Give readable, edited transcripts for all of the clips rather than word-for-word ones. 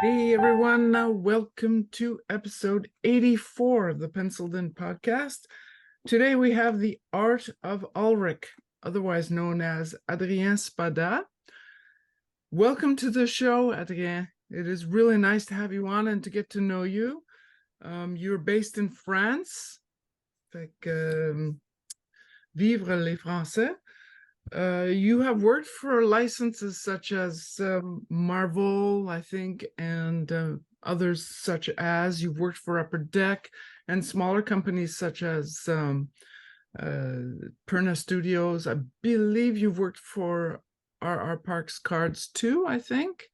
Hey everyone, welcome to episode 84 of the Penciled In Podcast. Today we have the art of Alrik, otherwise known as Adrien Spada. Welcome to the show, Adrien. It is really nice to have you on and to get to know you. You're based in France. Vivre les Français. You have worked for licenses such as Marvel, I think, and others such as you've worked for Upper Deck and smaller companies such as Perna Studios. I believe you've worked for RR Parks Cards too, I think.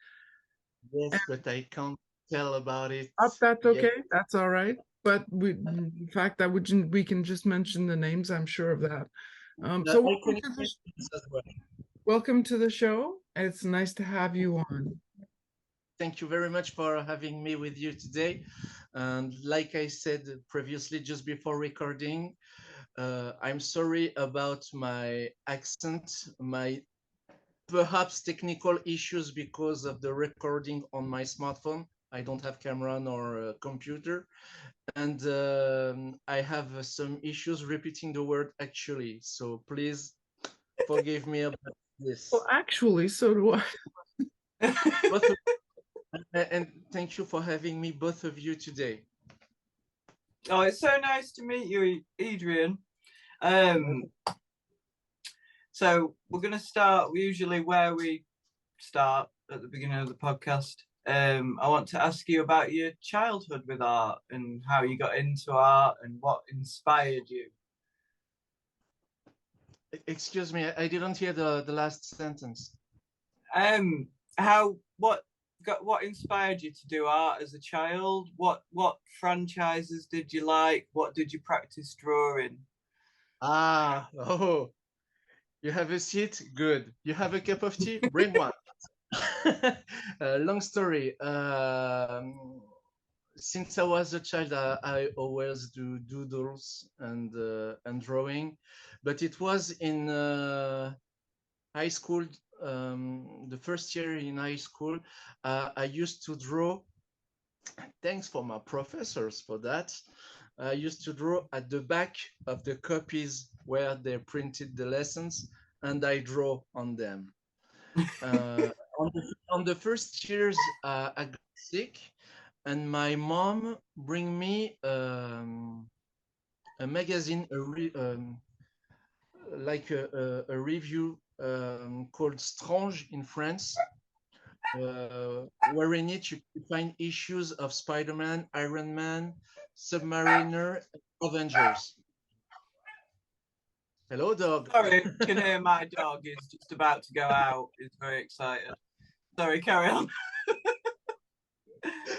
Yes, but I can't tell about it That's yet. okay. That's all right. But in fact, that we can just mention the names. I'm sure of that. So I can imagine this as well. welcome to the show. It's nice to have you on. Thank you very much for having me with you today. And like I said previously, just before recording, I'm sorry about my accent, my perhaps technical issues because of the recording on my smartphone. I don't have camera nor computer. And I have some issues repeating the word actually. So please forgive me about this. Well, actually, so do I. And thank you for having me, both of you, today. Oh, it's so nice to meet you, Adrien. So we're going to start usually where we start at the beginning of the podcast. I want to ask you about your childhood with art and how you got into art and what inspired you. Excuse me, I didn't hear the last sentence. What inspired you to do art as a child? What franchises did you like? What did you practice drawing? You have a seat? Good. You have a cup of tea? Bring one. Long story. Since I was a child, I always do doodles and drawing, but it was in high school. The first year in high school, I used to draw. Thanks for my professors for that. I used to draw at the back of the copies where they printed the lessons, and I draw on them. On the first years, I got sick, and my mom bring me a magazine, like a review called Strange in France, where in it you can find issues of Spider-Man, Iron Man, Submariner, and Avengers. Hello, dog. Sorry, you can hear my dog is just about to go out. He's very excited. Sorry, carry on.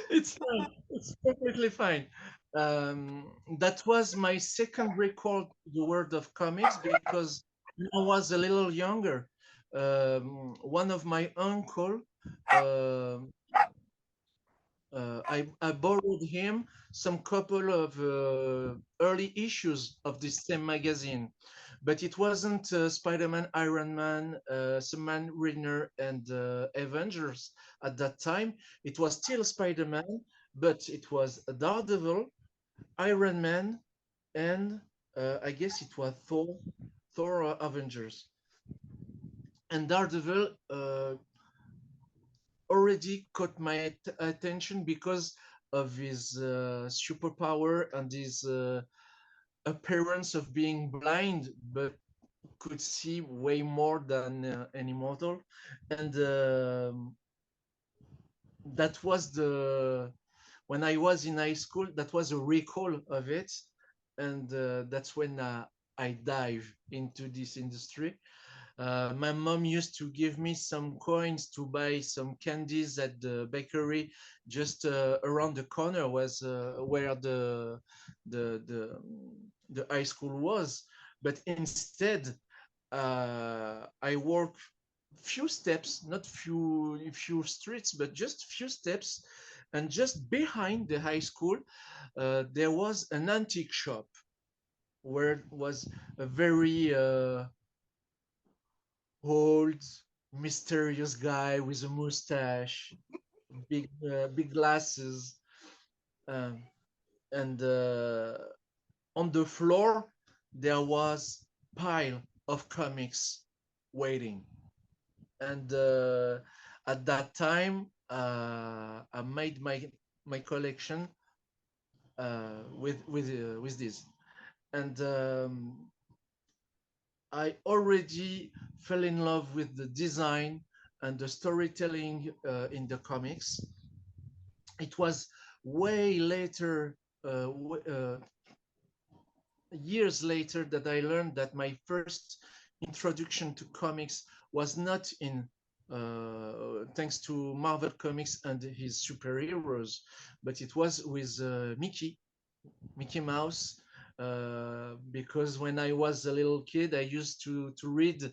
It's fine. It's perfectly fine. That was my second record to the world of comics because when I was a little younger. One of my uncle, I borrowed him some couple of early issues of this same magazine, but it wasn't Spider-Man, Iron Man, Submariner, and Avengers at that time. It was still Spider-Man, but it was Daredevil, Iron Man, and I guess it was Thor Avengers. And Daredevil already caught my attention because of his superpower and his appearance of being blind, but could see way more than any mortal. And that was when I was in high school, that was a recall of it. And that's when I dive into this industry. My mom used to give me some coins to buy some candies at the bakery just around the corner was where the high school was. But instead, I walk few steps, not few streets, but just few steps, and just behind the high school, there was an antique shop where it was a very old, mysterious guy with a mustache, big glasses, um, and on the floor there was pile of comics waiting. And at that time, I made my collection with this, and I already fell in love with the design and the storytelling in the comics. It was way later, years later, that I learned that my first introduction to comics was not in thanks to Marvel Comics and his superheroes, but it was with Mickey Mouse, because when I was a little kid, I used to read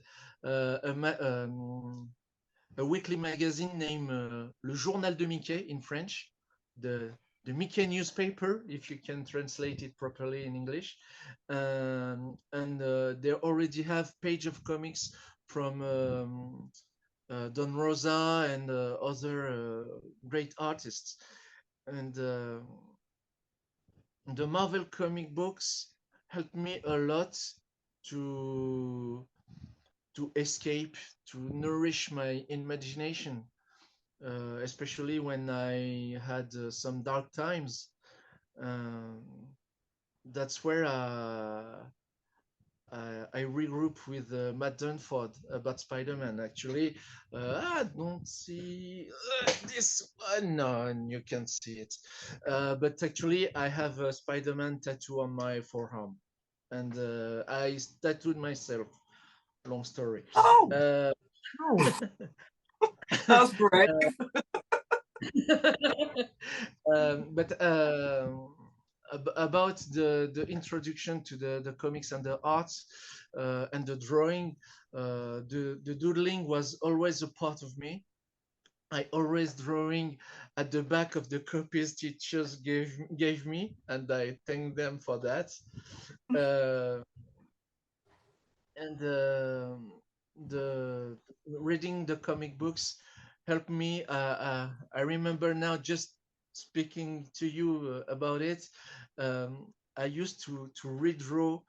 a weekly magazine named Le Journal de Mickey in French, the Mickey newspaper, if you can translate it properly in English. And they already have page of comics from Don Rosa and other great artists. And the Marvel comic books helped me a lot to escape, to nourish my imagination, especially when I had some dark times. Um, that's where I regroup with Matt Dunford about Spider-Man. Actually, I don't see this one. No, and you can see it. But actually, I have a Spider-Man tattoo on my forearm, and I tattooed myself. Long story. Oh, that's great. But about the introduction to the comics and the arts and the drawing, the doodling was always a part of me. I always drawing at the back of the copies teachers gave me, and I thank them for that. And the reading the comic books helped me. I remember now, just speaking to you about it. I used to redraw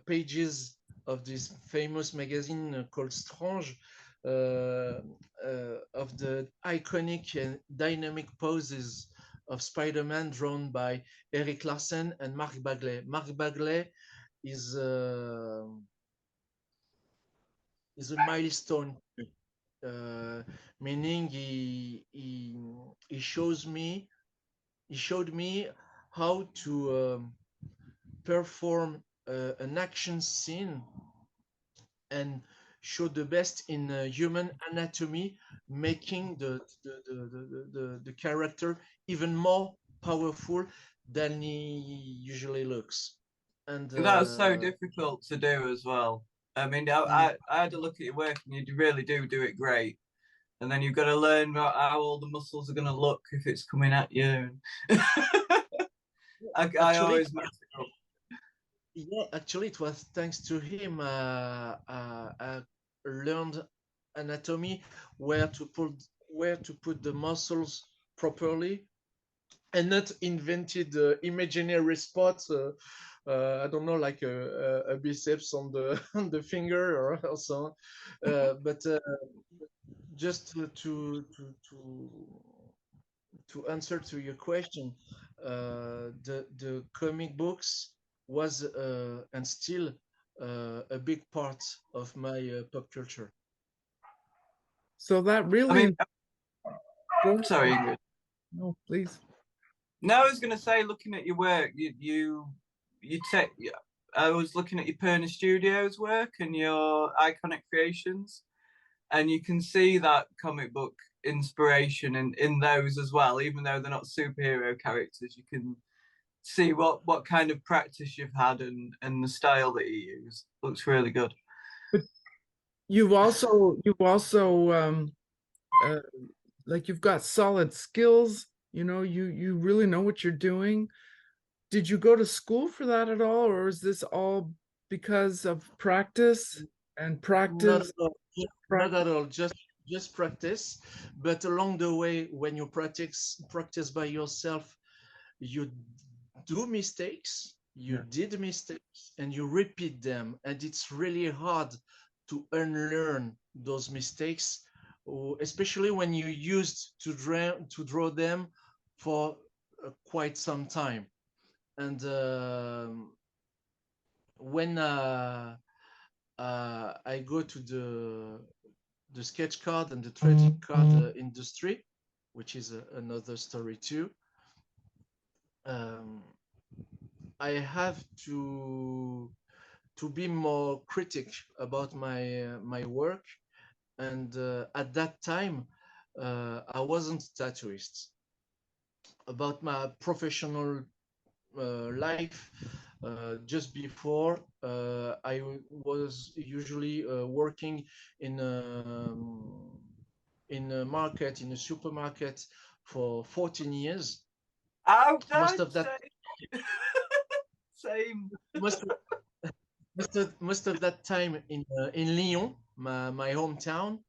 pages of this famous magazine called Strange, of the iconic and dynamic poses of Spider-Man drawn by Eric Larsen and Mark Bagley. Mark Bagley is a milestone, meaning he showed me how to perform an action scene and show the best in human anatomy, making the character even more powerful than he usually looks. And That's so difficult to do as well. I mean, I had a look at your work, and you really do it great. And then you've got to learn how all the muscles are going to look if it's coming at you. I always mess it up. Yeah, actually, it was thanks to him I learned anatomy, where to put the muscles properly, and not invented imaginary spots. I don't know, like a biceps on the on the finger or so, but just to answer to your question, the comic books was and still a big part of my pop culture. So that really. I mean, sorry, Ingrid. No, please. No, I was going to say, looking at your work, you take. I was looking at your Perna Studios work and your iconic creations, and you can see that comic book inspiration in those as well, even though they're not superhero characters. You can see what kind of practice you've had and the style that you use. Looks really good. But you've also like, you've got solid skills. You know, you really know what you're doing. Did you go to school for that at all, or is this all because of practice and practice? Not at all. Not at all. just practice. But along the way, when you practice by yourself, you do mistakes, you did mistakes, and you repeat them, and it's really hard to unlearn those mistakes, especially when you used to draw them for quite some time. And when I go to the sketch card and the trading card industry, which is another story too. I have to be more critic about my work, and at that time I wasn't a tattooist. About my professional life, just before, I was usually working in a market, in a supermarket, for 14 years. Most of that same. Most of that time in Lyon, my hometown.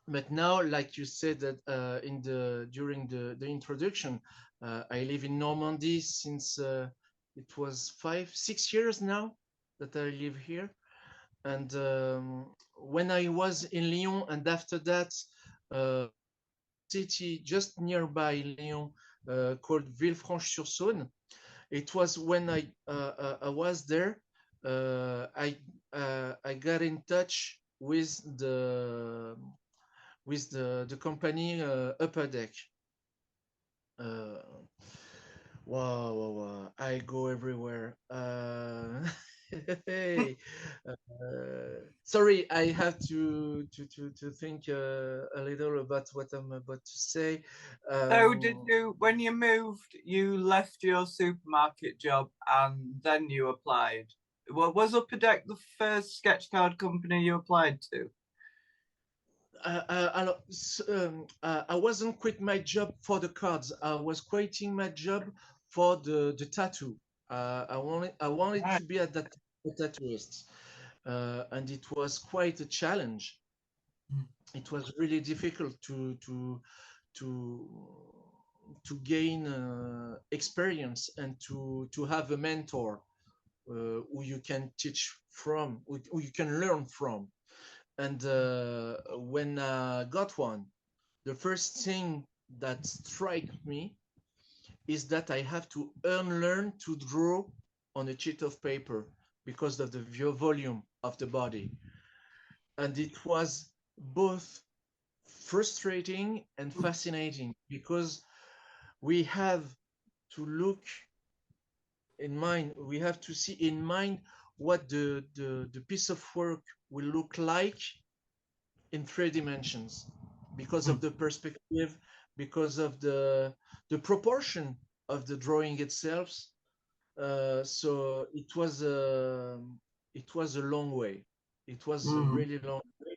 But now, like you said, that during the introduction, I live in Normandy since it was 5-6 years now that I live here. And when I was in Lyon, and after that, city just nearby Lyon called Villefranche-sur-Saône. It was when I was there, I got in touch with the company Upper Deck. Wow, I go everywhere. Hey, sorry, I have to think a little about what I'm about to say. So did you, when you moved, you left your supermarket job and then you applied? Was Upper Deck the first sketch card company you applied to? I wasn't quitting my job for the cards. I was quitting my job for the tattoo. I wanted to be a tattooist, and it was quite a challenge. It was really difficult to gain experience and to have a mentor who you can teach from, who you can learn from. And when I got one, the first thing that struck me is that I have to unlearn to draw on a sheet of paper because of the volume of the body. And it was both frustrating and fascinating because we have to look in mind, we have to see in mind what the piece of work will look like in 3 dimensions because of the perspective, because of the proportion of the drawing itself. So it was a long way. It was a really long way.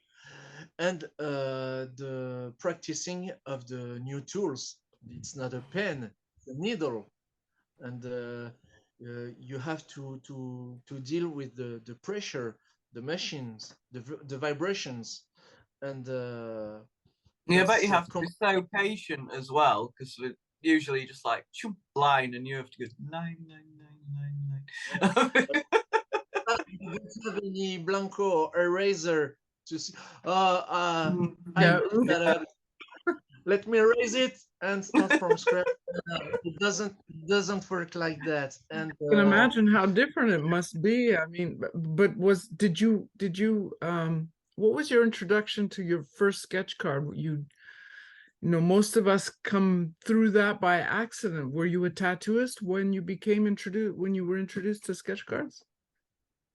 And the practicing of the new tools. It's not a pen, it's a needle. And you have to deal with the pressure, the machines, the vibrations, and yeah, but you have to be so patient as well, because usually you just like line and you have to go 9. You don't have any blanco or eraser to see. Let me erase it and start from scratch. It doesn't work like that. And I can imagine how different it must be. I mean, but did you what was your introduction to your first sketch card? You know, most of us come through that by accident. Were you a tattooist when you were introduced to sketch cards?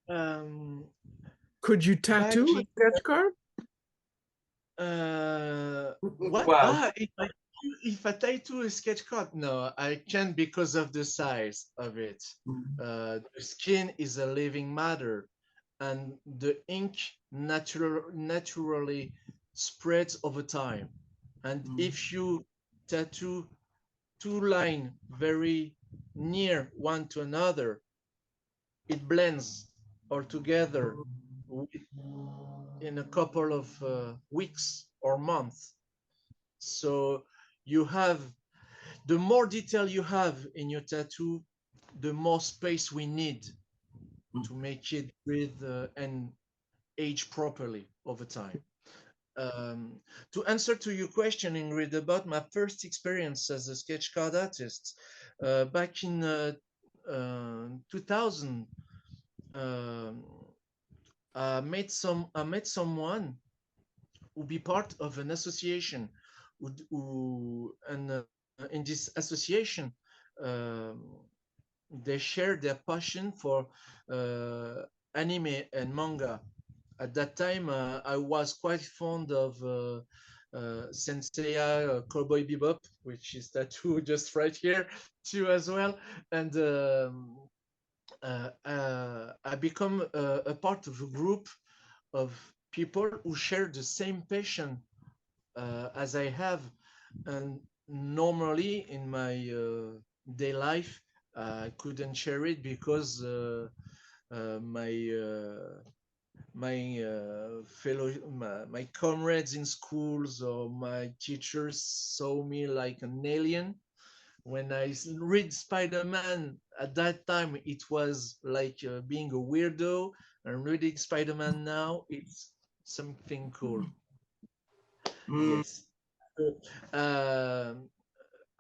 Could you tattoo a sketch card? What? Wow. If I tattoo a sketch card, no, I can't because of the size of it. The skin is a living matter, and the ink naturally spreads over time. And if you tattoo 2 lines very near one to another, it blends all together in a couple of weeks. or months. So you have, the more detail you have in your tattoo, the more space we need to make it breathe and age properly over time. To answer to your question, Ingrid, about my first experience as a sketch card artist, back in 2000, I met someone who be part of an association, and in this association, they share their passion for anime and manga. At that time, I was quite fond of Senseiya, Cowboy Bebop, which is tattoo just right here too as well, and I become a part of a group of people who share the same passion as I have, and normally in my day life, I couldn't share it because my comrades in schools or my teachers saw me like an alien. When I read Spider-Man at that time, it was like being a weirdo, and reading Spider-Man now, it's something cool. Yes.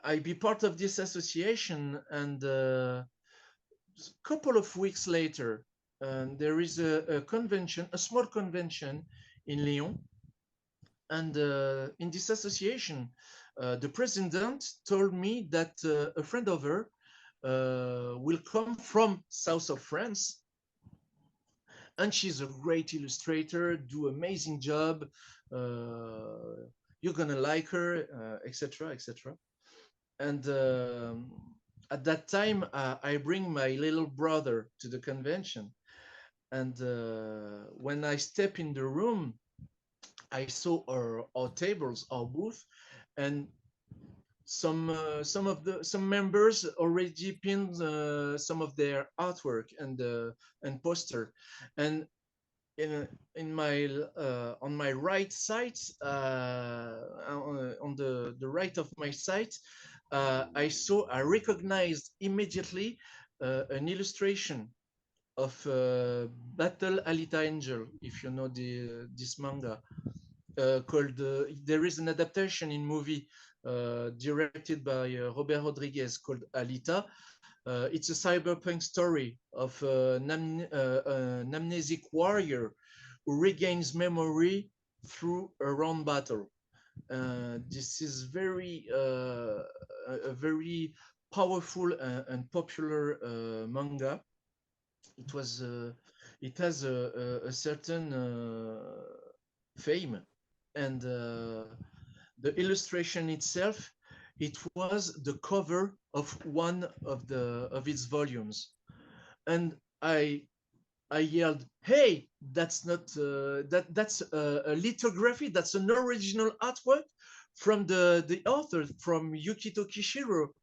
I be part of this association, and a couple of weeks later, there is a convention, a small convention in Lyon. And in this association, the president told me that a friend of her will come from south of France, and she's a great illustrator, do amazing job. You're gonna like her, etc., etc. And at that time, I bring my little brother to the convention, and when I step in the room, I saw our tables, our booth, and some members already pinned some of their artwork and poster, and in my on my right side, on the right of my site, I recognized immediately an illustration of Battle Alita Angel, if you know this manga, called. There is an adaptation in movie directed by Robert Rodriguez called Alita. It's a cyberpunk story of an amnesic warrior who regains memory through a round battle. This is a very powerful and popular manga. It has a certain fame, and the illustration itself, it was the cover of one of its volumes, and I yelled, "Hey, that's not that's a lithography. That's an original artwork from the author, from Yukito Kishiro."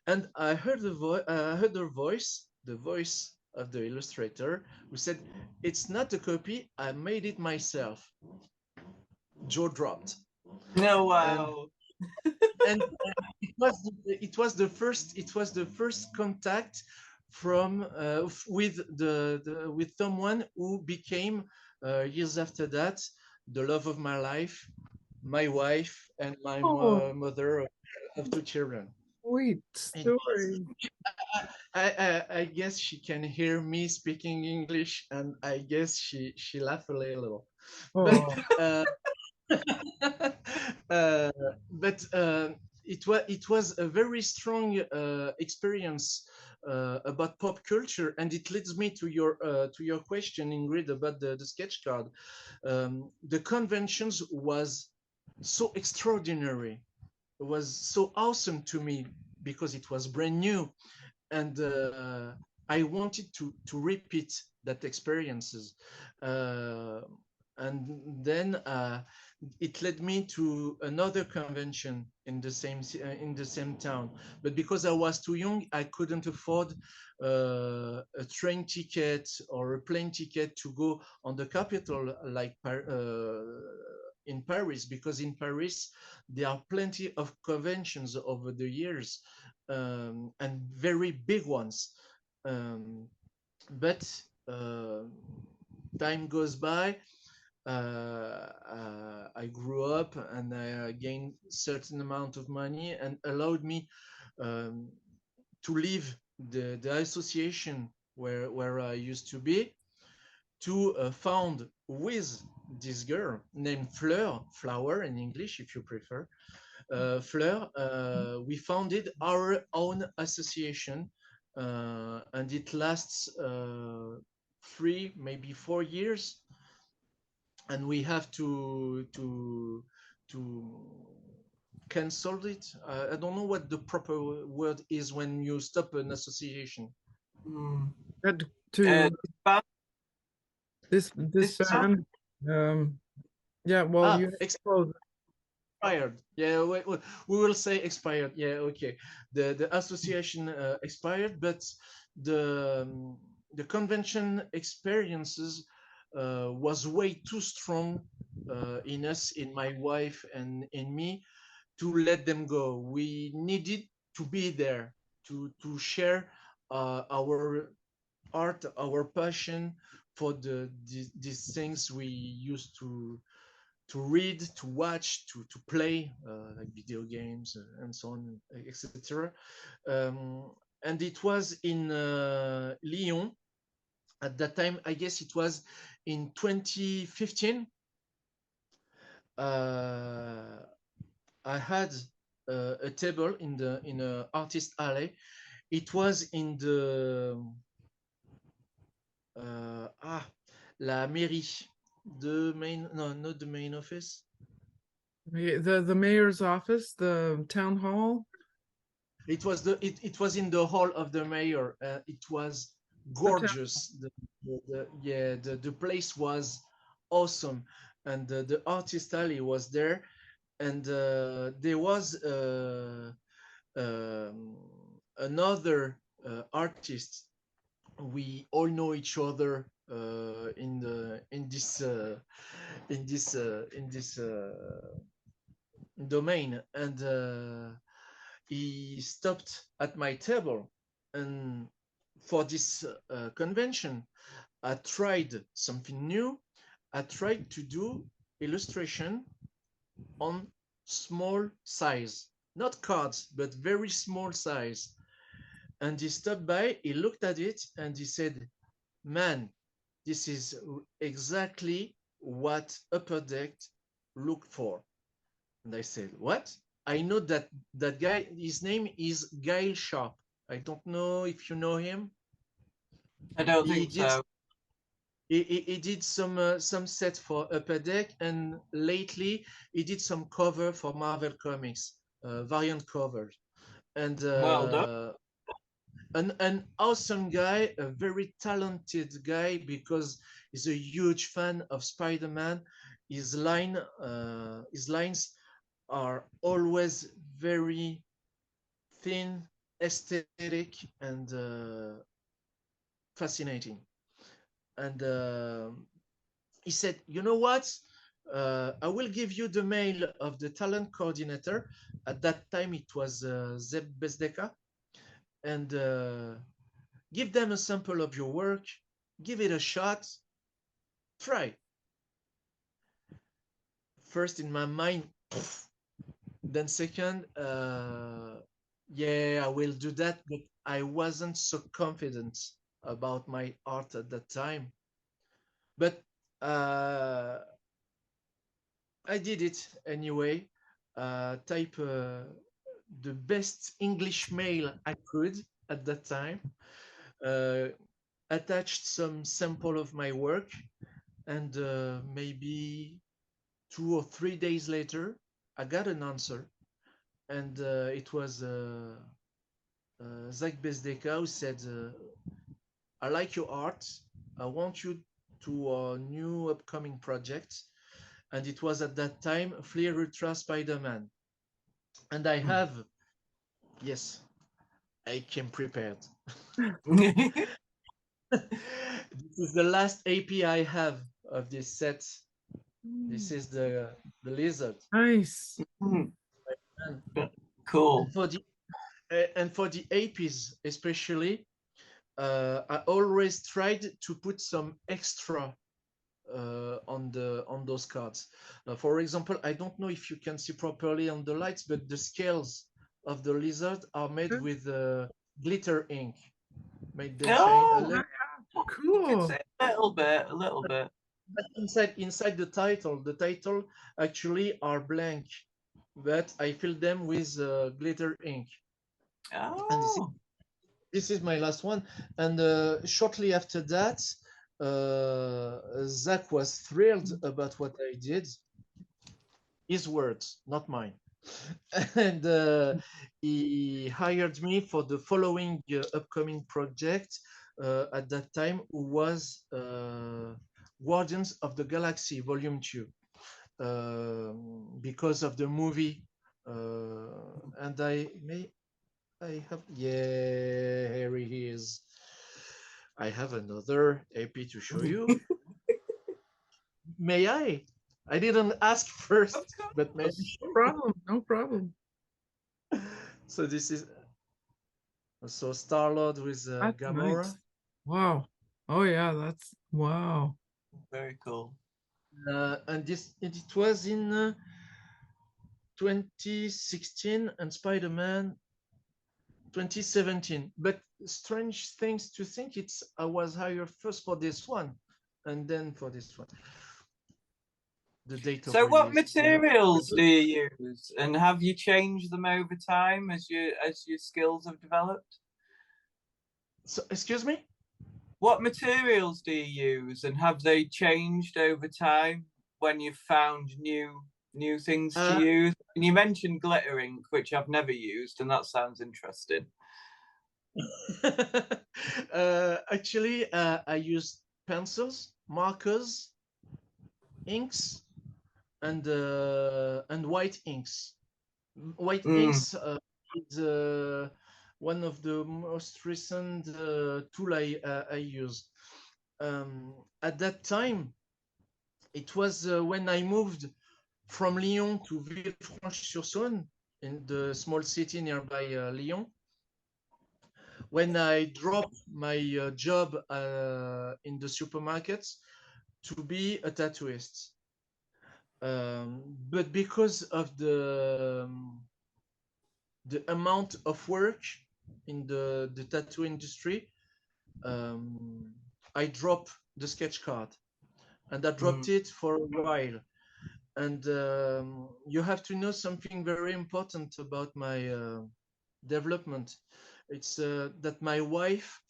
And I heard her voice, the voice of the illustrator, who said, "It's not a copy. I made it myself." Jaw dropped. No, wow. And it was the first contact from with someone who became years after that the love of my life, my wife, and my mother of two children. Sweet story. I guess she can hear me speaking English, and I guess she laughed a little. Oh. But it was a very strong experience about pop culture, and it leads me to your question, Ingrid, about the sketch card. The conventions was so extraordinary. It was so awesome to me because it was brand new, and I wanted to repeat that experiences. And then it led me to another convention in the same town. But because I was too young, I couldn't afford a train ticket or a plane ticket to go on the capital, like in Paris, because in Paris there are plenty of conventions over the years, and very big ones. But time goes by. I grew up and I gained certain amount of money and allowed me um, to leave the association where I used to be, to found with this girl named Flower in English, if you prefer, Fleur. We founded our own association, and it lasts 3, maybe 4 years, and we have to cancel it. I don't know what the proper word is when you stop an association. Had to this band. Yeah, well, you exposed. Expired. Yeah, we will say expired. Yeah, okay. The association expired, but the convention experiences was way too strong in us, in my wife and in me, to let them go. We needed to be there to share our art, our passion for these things we used to read, to watch, to play, like video games and so on, etc. And it was in Lyon at that time. I guess it was in 2015. I had a table in a artist alley. It was in the la mairie, not the main office. The mayor's office, the town hall. It was in the hall of the mayor. It was gorgeous. The place was awesome, and the artist alley was there, and there was another artist. We all know each other in this domain, and he stopped at my table. And for this convention, I tried something new. I tried to do illustration on small size, not cards, but very small size. And he stopped by, he looked at it, and he said, "Man, this is exactly what Upper Deck looked for." And I said, "What?" I know that guy, his name is Gail Sharp. I don't know if you know him. I don't think so. He did some set for Upper Deck, and lately he did some cover for Marvel Comics, variant covers. And well done. An awesome guy, a very talented guy, because he's a huge fan of Spider-Man. His lines are always very thin, aesthetic, and fascinating. And he said, "You know what? I will give you the mail of the talent coordinator." At that time, it was Zeb Bezdeka. And give them a sample of your work, give it a shot, try. First in my mind, then second, yeah, I will do that, but I wasn't so confident about my art at that time. But I did it anyway. Type the best English mail I could at that time. Attached some sample of my work, and maybe 2 or 3 days later, I got an answer, and it was Zach Bezdeka, who said, "I like your art. I want you to a new upcoming project." And it was at that time Fleer Ultra Spider-Man. And I have, yes, I came prepared. This is the last AP I have of this set. This is the lizard. Nice. Mm, And, cool. and for the APs especially, I always tried to put some extra on those cards. For example, I don't know if you can see properly on the lights, but the scales of the lizard are made Good. with glitter ink. Made them shine a little. You Cool. could say a little bit. But inside the title actually are blank, but I fill them with glitter ink. And Oh, this is my last one. And shortly after that, Zach was thrilled about what I did. His words, not mine. And he hired me for the following upcoming project at that time, who was Guardians of the Galaxy Volume 2, because of the movie. And I have, yeah, here he is. I have another AP to show you. May I? I didn't ask first, but maybe. No problem. No problem. So this is so Star-Lord with That's Gamora. nice. Wow. Oh yeah, that's wow. very cool. And it was in 2016 and Spider-Man 2017. But strange things to think, I was hired first for this one and then for this one. The date of So, what release, materials do you use, and have you changed them over time as your skills have developed? So, excuse me? What materials do you use, and have they changed over time when you've found new things to use? And you mentioned glitter ink, which I've never used, and that sounds interesting. Actually, I use pencils, markers, inks, and white inks. White inks is one of the most recent tool I use. At that time, it was when I moved from Lyon to Villefranche-sur-Saône, in the small city nearby Lyon. When I dropped my job in the supermarkets to be a tattooist. But because of the amount of work in the tattoo industry, I dropped the sketch card, and I dropped it for a while. And you have to know something very important about my development. It's that my wife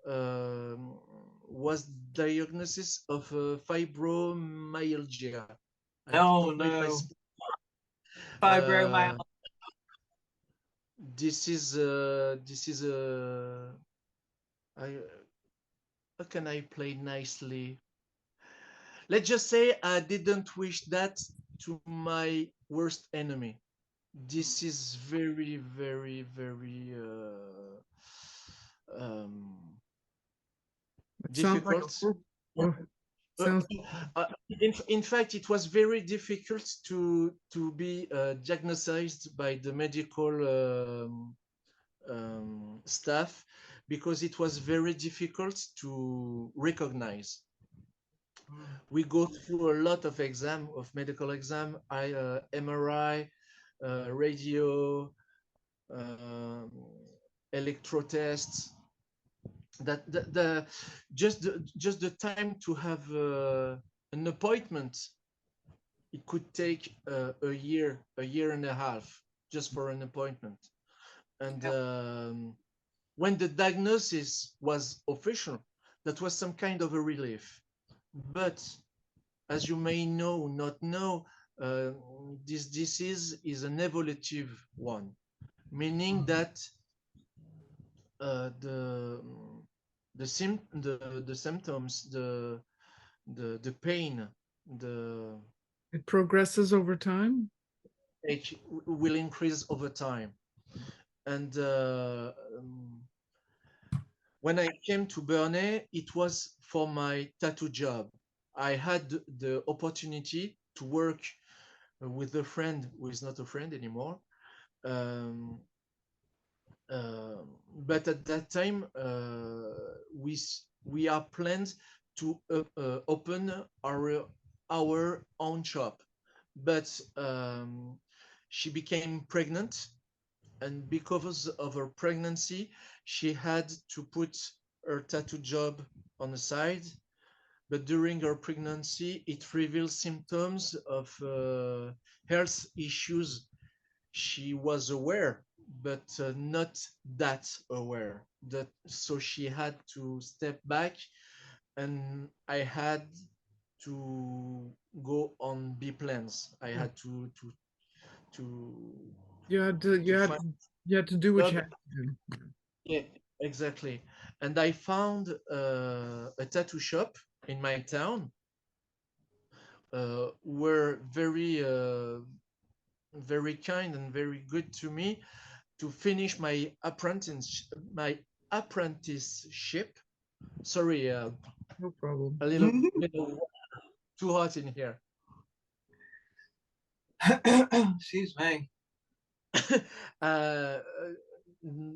was diagnosis of fibromyalgia. Oh no. Fibromyalgia. This is how can I play nicely? Let's just say I didn't wish that to my worst enemy. This is very, very, very difficult. In fact, it was very difficult to be diagnosed by the medical staff, because it was very difficult to recognize. We go through a lot of medical exam, MRI, radio, electro tests. Just the time to have an appointment, it could take a year and a half just for an appointment. And when the diagnosis was official, that was some kind of a relief. But as you may not know, this disease is an evolutive one, meaning that the symptoms, the pain, it progresses over time. It will increase over time. And when I came to Bernay, it was for my tattoo job. I had the opportunity to work with a friend who is not a friend anymore. Um, but at that time, we are planned to open our own shop, but she became pregnant, and because of her pregnancy, she had to put her tattoo job on the side. But during her pregnancy, it revealed symptoms of health issues. She was aware, but not that aware. So she had to step back, and I had to go on B plans. I had to You had to find do what job. you had to do. Yeah, exactly. And I found a tattoo shop in my town. Were very kind and very good to me to finish my apprenticeship. Sorry, No problem. a little too hot in here. Excuse me. uh,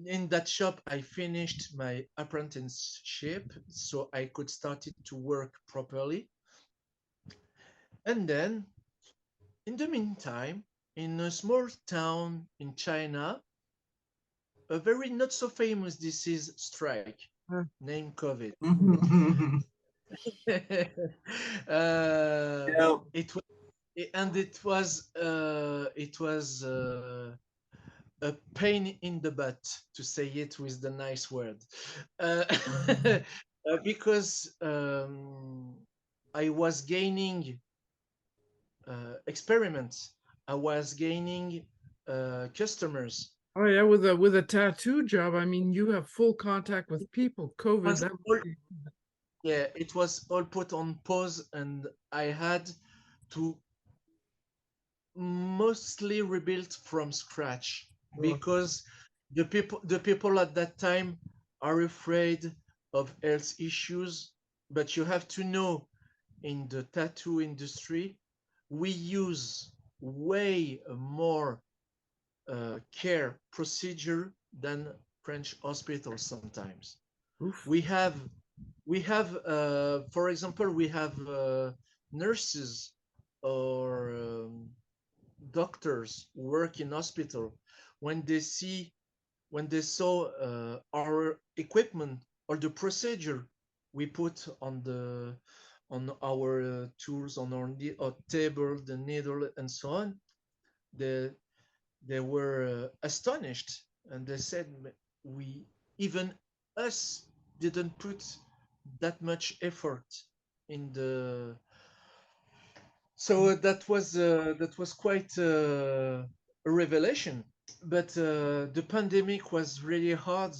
in that shop, I finished my apprenticeship, so I could start it to work properly. And then, in the meantime, in a small town in China, a very not so famous disease strike named COVID. Yep. It was a pain in the butt, to say it with the nice word, because I was gaining experiments. I was gaining customers. Oh yeah, with a tattoo job, I mean, you have full contact with people. COVID, Yeah, it was all put on pause, and I had to mostly rebuild from scratch, because the people at that time are afraid of health issues. But you have to know, in the tattoo industry, we use way more care procedure than French hospitals sometimes. Oof. We have, for example, we have nurses or doctors who work in hospital. When they saw our equipment or the procedure we put on our tools, on our table, the needle, and so on, they were astonished, and they said, "We even us didn't put that much effort in the." So that was quite a revelation. But the pandemic was really hard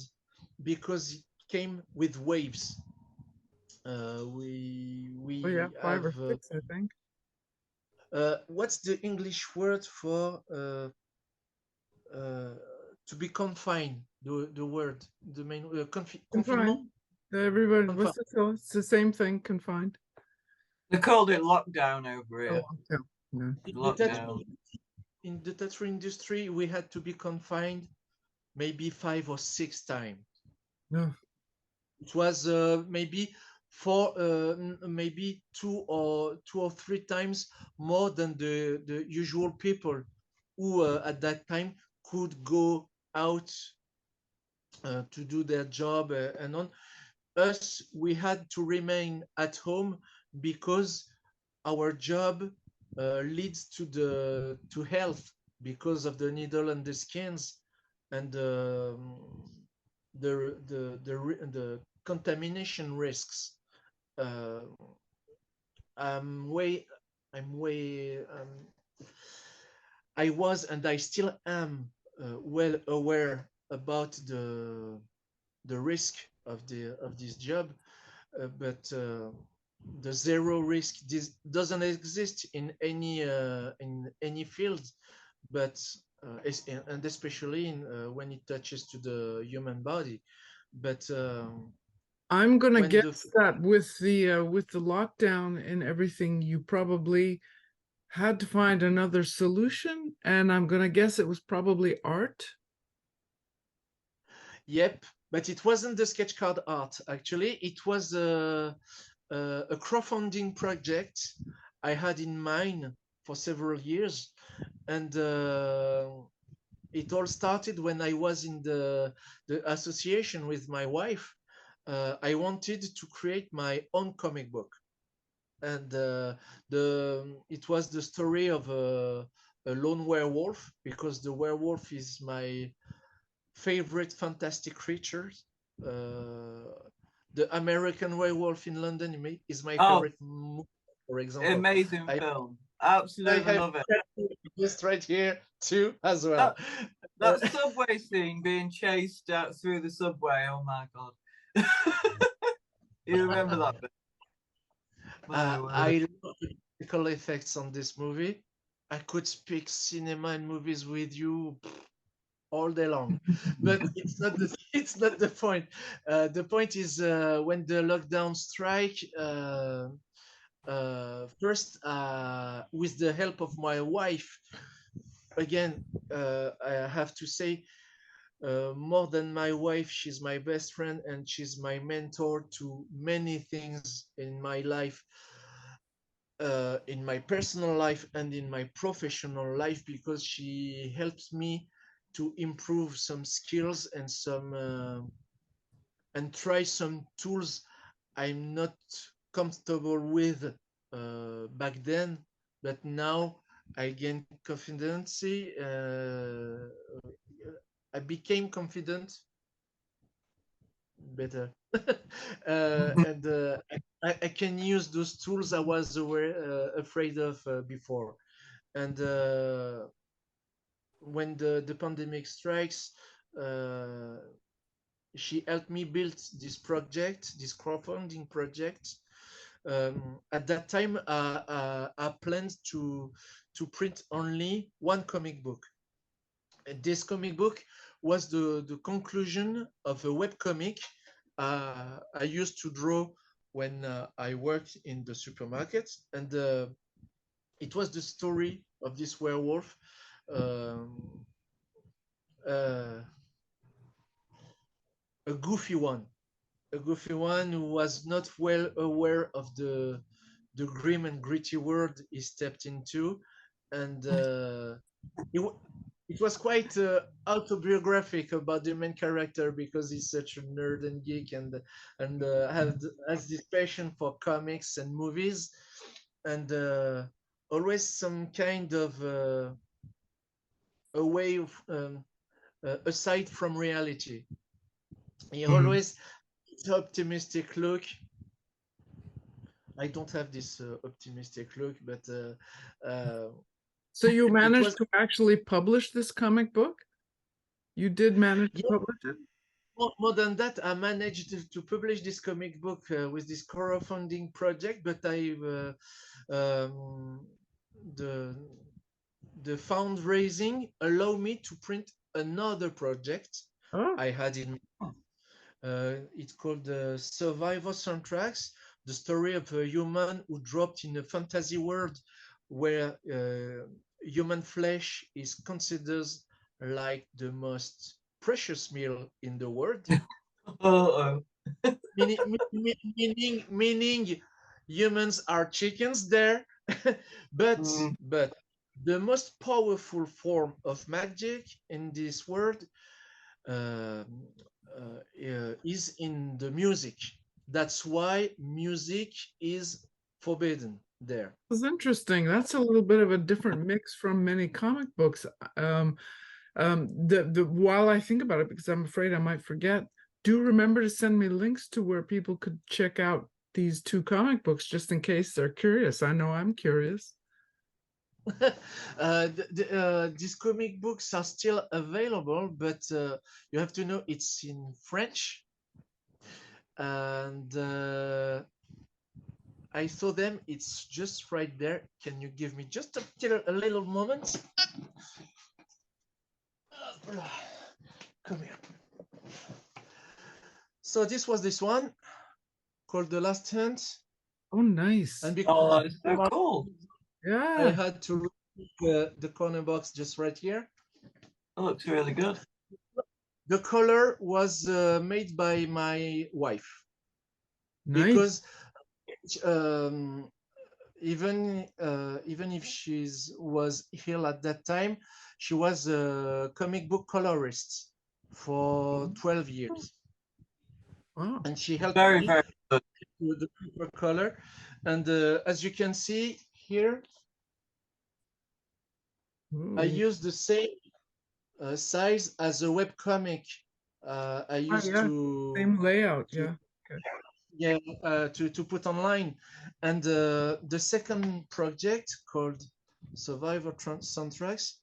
because it came with waves. We Oh yeah, 5 or have 6, I think. what's the English word for to be confined? The word, the main confinement. Confined. Everybody, Confined. what's it called? It's the same thing, confined. They called it lockdown over here. Oh, okay. Lockdown. In the tattoo industry, we had to be confined maybe 5 or 6 times. No. It was maybe maybe two or 3 times more than the usual people who at that time could go out to do their job and on. Us, we had to remain at home because our job leads to health, because of the needle and the skins, and the contamination risks. Uh, I'm way I was, and I still am well aware about the risk of this job, but the zero risk doesn't exist in any field, but and especially when it touches to the human body. But I'm gonna when guess that with the lockdown and everything, you probably had to find another solution, and I'm gonna guess it was probably art. Yep, but it wasn't the sketch card art. Actually, it was a crowdfunding project I had in mind for several years, and it all started when I was in the association with my wife. I wanted to create my own comic book, and it was the story of a lone werewolf, because the werewolf is my favorite fantastic creatures. The American Werewolf in London is my favorite movie, for example. Amazing film. I Absolutely have love it. just right here too as well. That subway scene, being chased out through the subway. Oh my god! You remember that bit? I love the practical effects on this movie. I could speak cinema and movies with you all day long, but it's not the point. The point is when the lockdown strike. First, with the help of my wife, again, I have to say, more than my wife, she's my best friend and she's my mentor to many things in my life, in my personal life and in my professional life, because she helps me to improve some skills and try some tools I'm not comfortable with back then, but now I gain confidence. I became confident better, and I can use those tools I was afraid of before. And when the pandemic strikes, she helped me build this project, this crowdfunding project. At that time, I planned to print only one comic book. And this comic book was the conclusion of a webcomic I used to draw when I worked in the supermarket, and it was the story of this werewolf. A goofy one, who was not well aware of the grim and gritty world he stepped into, and it was quite autobiographic about the main character, because he's such a nerd and geek, and has this passion for comics and movies, and always some kind of a way of aside from reality. He always optimistic look. I don't have this optimistic look, but so you managed to actually publish this comic book? You did manage to publish it? More than that, I managed to publish this comic book with this crowdfunding project, but the fundraising allowed me to print another project I had in mind. It's called Survivor Soundtracks, the story of a human who dropped in a fantasy world where human flesh is considered like the most precious meal in the world. meaning humans are chickens there, but the most powerful form of magic in this world is in the music. That's why music is forbidden there. That's interesting. That's a little bit of a different mix from many comic books. While I think about it, because I'm afraid I might forget, do remember to send me links to where people could check out these two comic books, just in case they're curious. I know I'm curious. These comic books are still available, but you have to know it's in French, and I saw them. It's just right there. Can you give me just a little moment? Come here. So this was this one called The Last Hunt. Oh, nice. And because it's so cool. I Yeah. had to remove the corner box just right here. It looks really good. The color was made by my wife Nice. because even if she's was ill at that time, she was a comic book colorist for 12 years, Wow. and she helped Very, me very good. with the paper color. And as you can see here, I Ooh. used the same size as a web comic. I Ah, used yeah. Same layout. to Yeah. Okay. yeah to put online. And the second project, called Survivor Soundtracks,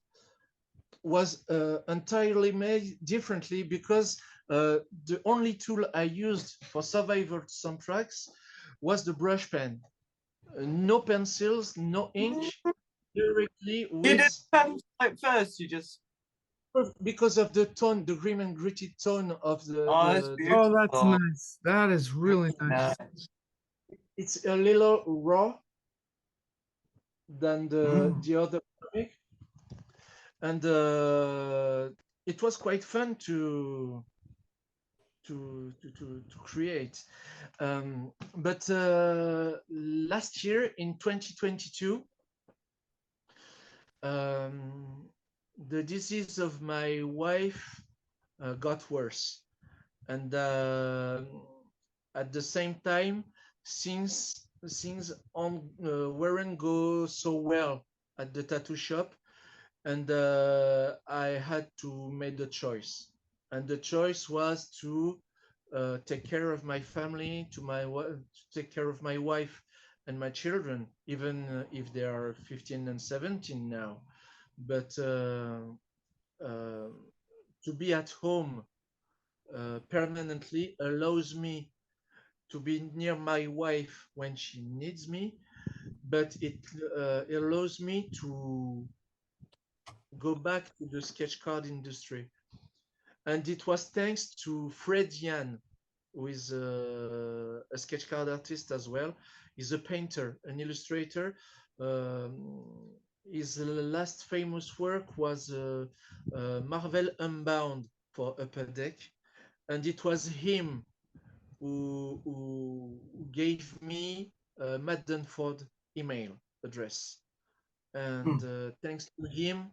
was entirely made differently, because the only tool I used for Survivor Soundtracks was the brush pen. No pencils, no ink, directly You did with, pen at first. You just because of the tone, the grim and gritty tone of oh, that's the Oh, that's beautiful. nice. That is really nice. Nice. it's a little raw than Mm. the other comic, and it was quite fun to create. But last year in 2022, the disease of my wife got worse, and at the same time, things on weren't go so well at the tattoo shop, and I had to make the choice. And the choice was to take care of my family, to take care of my wife and my children, even if they are 15 and 17 now. But uh, to be at home permanently allows me to be near my wife when she needs me, but it allows me to go back to the sketch card industry. And it was thanks to Fred Yan, who is a sketch card artist as well. He's a painter, an illustrator. Um, his last famous work was Marvel Unbound for Upper Deck. And it was him who gave me Matt Dunford email address. And thanks to him,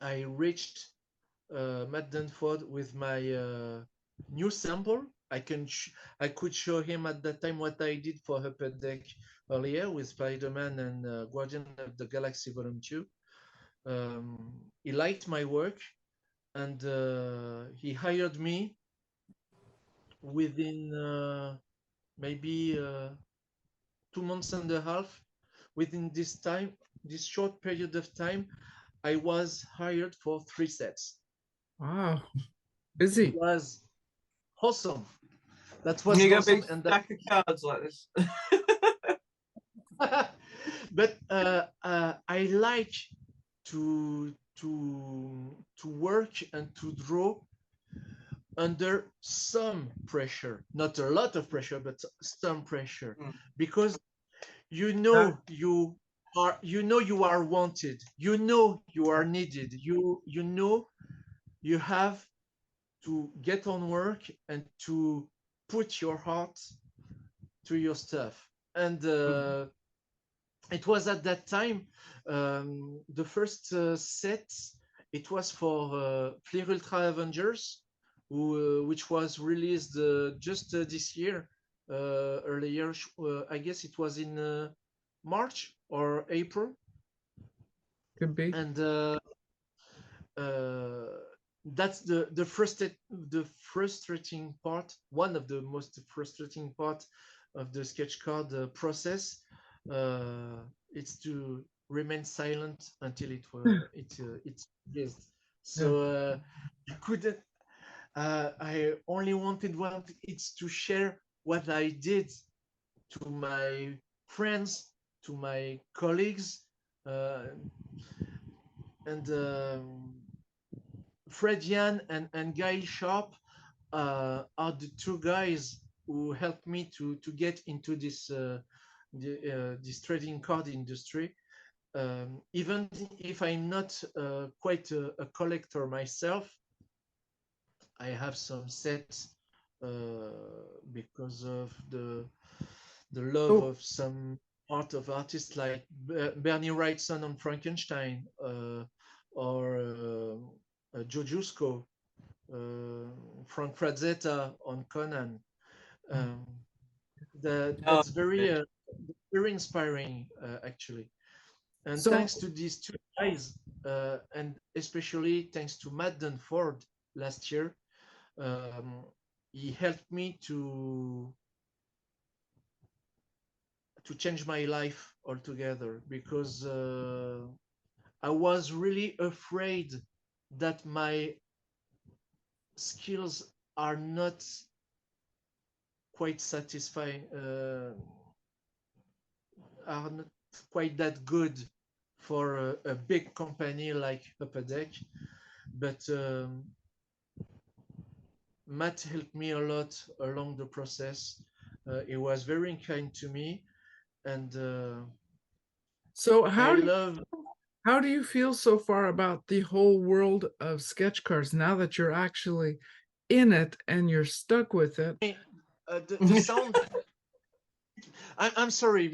I reached Matt Dunford with my new sample. I could show him at that time what I did for Upper Deck earlier with Spider-Man and Guardian of the Galaxy Volume 2. He liked my work, and he hired me within maybe 2 months and a half. Within this short period of time, I was hired for 3 sets. Wow. It Busy. was awesome. That was You got a awesome, big and stack of cards like this. but I like to work and to draw under some pressure, not a lot of pressure, but some pressure, because you know you are wanted, you know you are needed, you know you have to get on work and to put your heart to your stuff. And it was at that time, the first set, it was for Fleer Ultra Avengers, which was released just this year, earlier. I guess it was in March or April. Could be. And that's the frustrating part, one of the most frustrating part of the sketch card process. It's to remain silent until it's released. So I couldn't. I only wanted one. It's to share what I did to my friends, to my colleagues, and Fred Yan and Guy Sharp are the two guys who helped me to get into this trading card industry. even if I'm not quite a collector myself, I have some sets because of the love of some art of artists like Bernie Wrightson on Frankenstein, or Joe Giusco, Frank Frazetta on Conan. That's very inspiring, actually. And So- thanks to these two guys, and especially thanks to Matt Dunford last year, he helped me to change my life altogether, because I was really afraid that my skills are not quite satisfying, are not quite that good for a big company like PiP. But Matt helped me a lot along the process. He was very kind to me, and So how do you feel so far about the whole world of sketch cards now that you're actually in it and you're stuck with it? The sound. I'm sorry.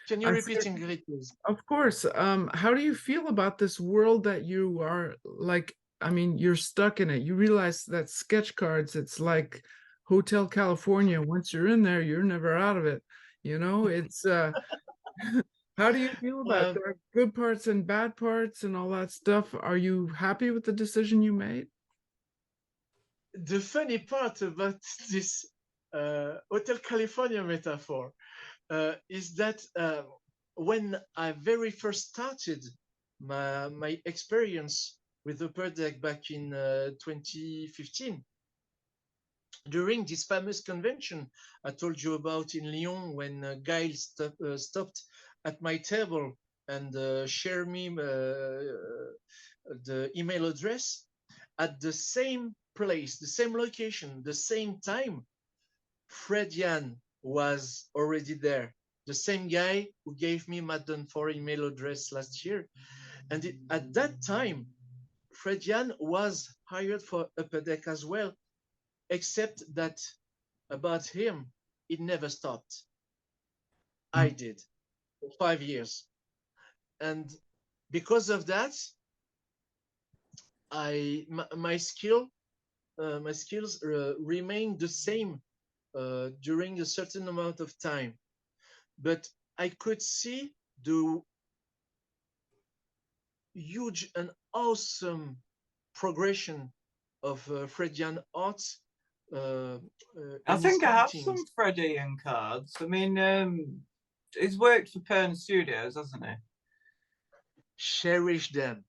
Can you repeat, Ingrid, please? Of course. How do you feel about this world that you are like? I mean, you're stuck in it. You realize that sketch cards, it's like Hotel California. Once you're in there, you're never out of it. It's how do you feel about there are good parts and bad parts and all that stuff? Are you happy with the decision you made? The funny part about this Hotel California metaphor is that when I very first started my experience with the Upper Deck back in 2015, during this famous convention I told you about in Lyon, when Guy stopped at my table and shared me the email address, at the same place, the same location, the same time, Fred Yan was already there. The same guy who gave me Matt Dunford email address last year. And at that time, Fred Yan was hired for Upper Deck as well, except that about him, it never stopped. I did for 5 years. And because of that, my skills remained the same during a certain amount of time, but I could see the huge and awesome progression of Fred Yan art. I think I have some Freddie Ian cards. I mean, he's worked for Pern Studios, hasn't he? Cherish them.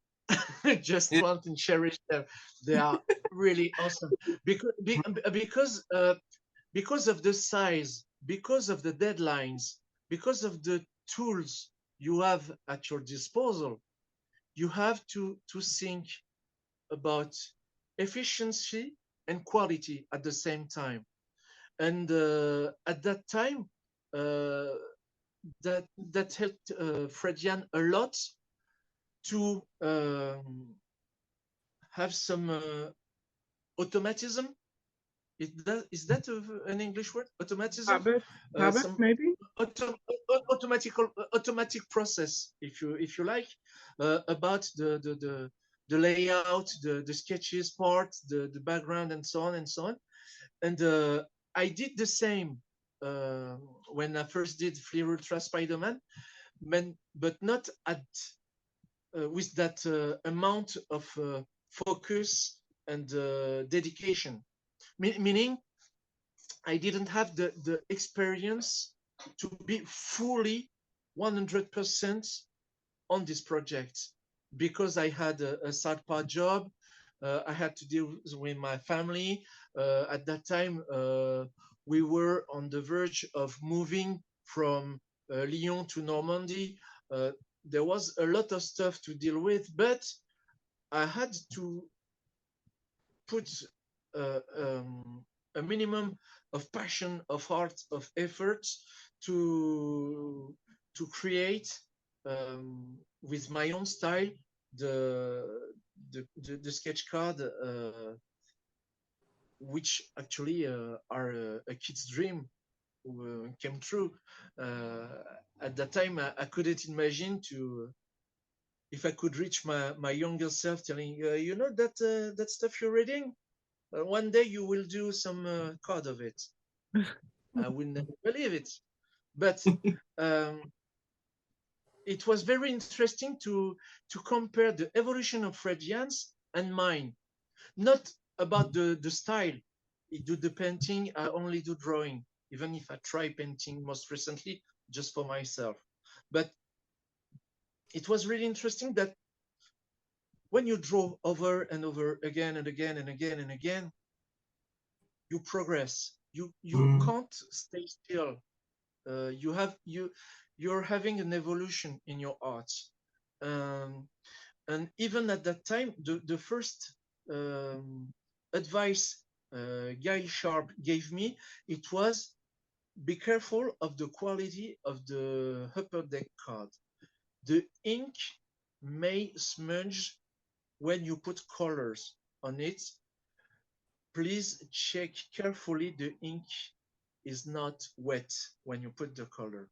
Just want and cherish them. They are really awesome because of the size, because of the deadlines, because of the tools you have at your disposal. You have to think about efficiency and quality at the same time. And at that time, that helped Fred Yan a lot to have some automatism. Is that an English word? Automatism? Habit, maybe? Automatic process, if you like, about the layout, the sketches part, the background, and so on and so on. And I did the same when I first did Fleer Ultra Spider-Man, but not at with that amount of focus and dedication. Meaning, I didn't have the experience to be fully 100% on this project, because I had a side part job. I had to deal with my family. At that time, we were on the verge of moving from Lyon to Normandy. There was a lot of stuff to deal with, but I had to put a minimum of passion, of heart, of effort to create with my own style the sketch card, which actually are a kid's dream came true. At that time, I couldn't imagine to if I could reach my younger self, telling you know that stuff you're reading. One day you will do some card of it. I will never believe it, but it was very interesting to compare the evolution of Fred Jans and mine. Not about the style. I do the painting. I only do drawing, even if I try painting most recently just for myself. But it was really interesting that when you draw over and over again and again and again and again, you progress. You can't stay still. You're having an evolution in your art. And even at that time, the first advice Gail Sharp gave me, it was be careful of the quality of the upper deck card. The ink may smudge when you put colors on it. Please check carefully the ink is not wet when you put the color.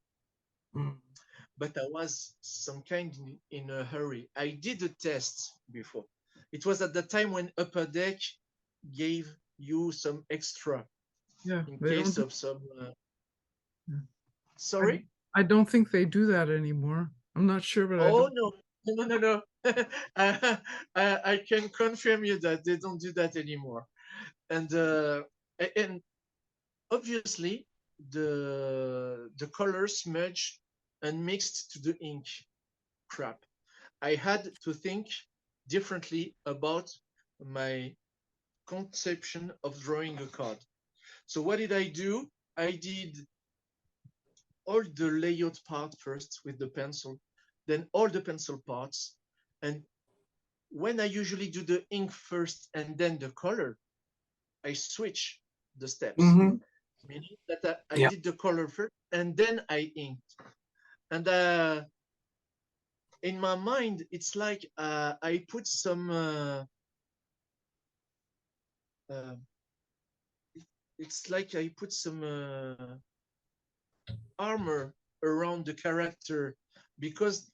But I was some kind in a hurry. I did a test before. It was at the time when Upper Deck gave you some extra in case of some. Sorry? I don't think they do that anymore. I'm not sure, but no. I can confirm you that they don't do that anymore. And obviously the colors smudge and mixed to the ink. Crap. I had to think differently about my conception of drawing a card. So what did I do? I did all the layout part first with the pencil, then all the pencil parts. And when I usually do the ink first and then the color, I switch the steps. Meaning that I did the color first and then I inked. And in my mind, it's like I put some it's like I put some armor around the character, because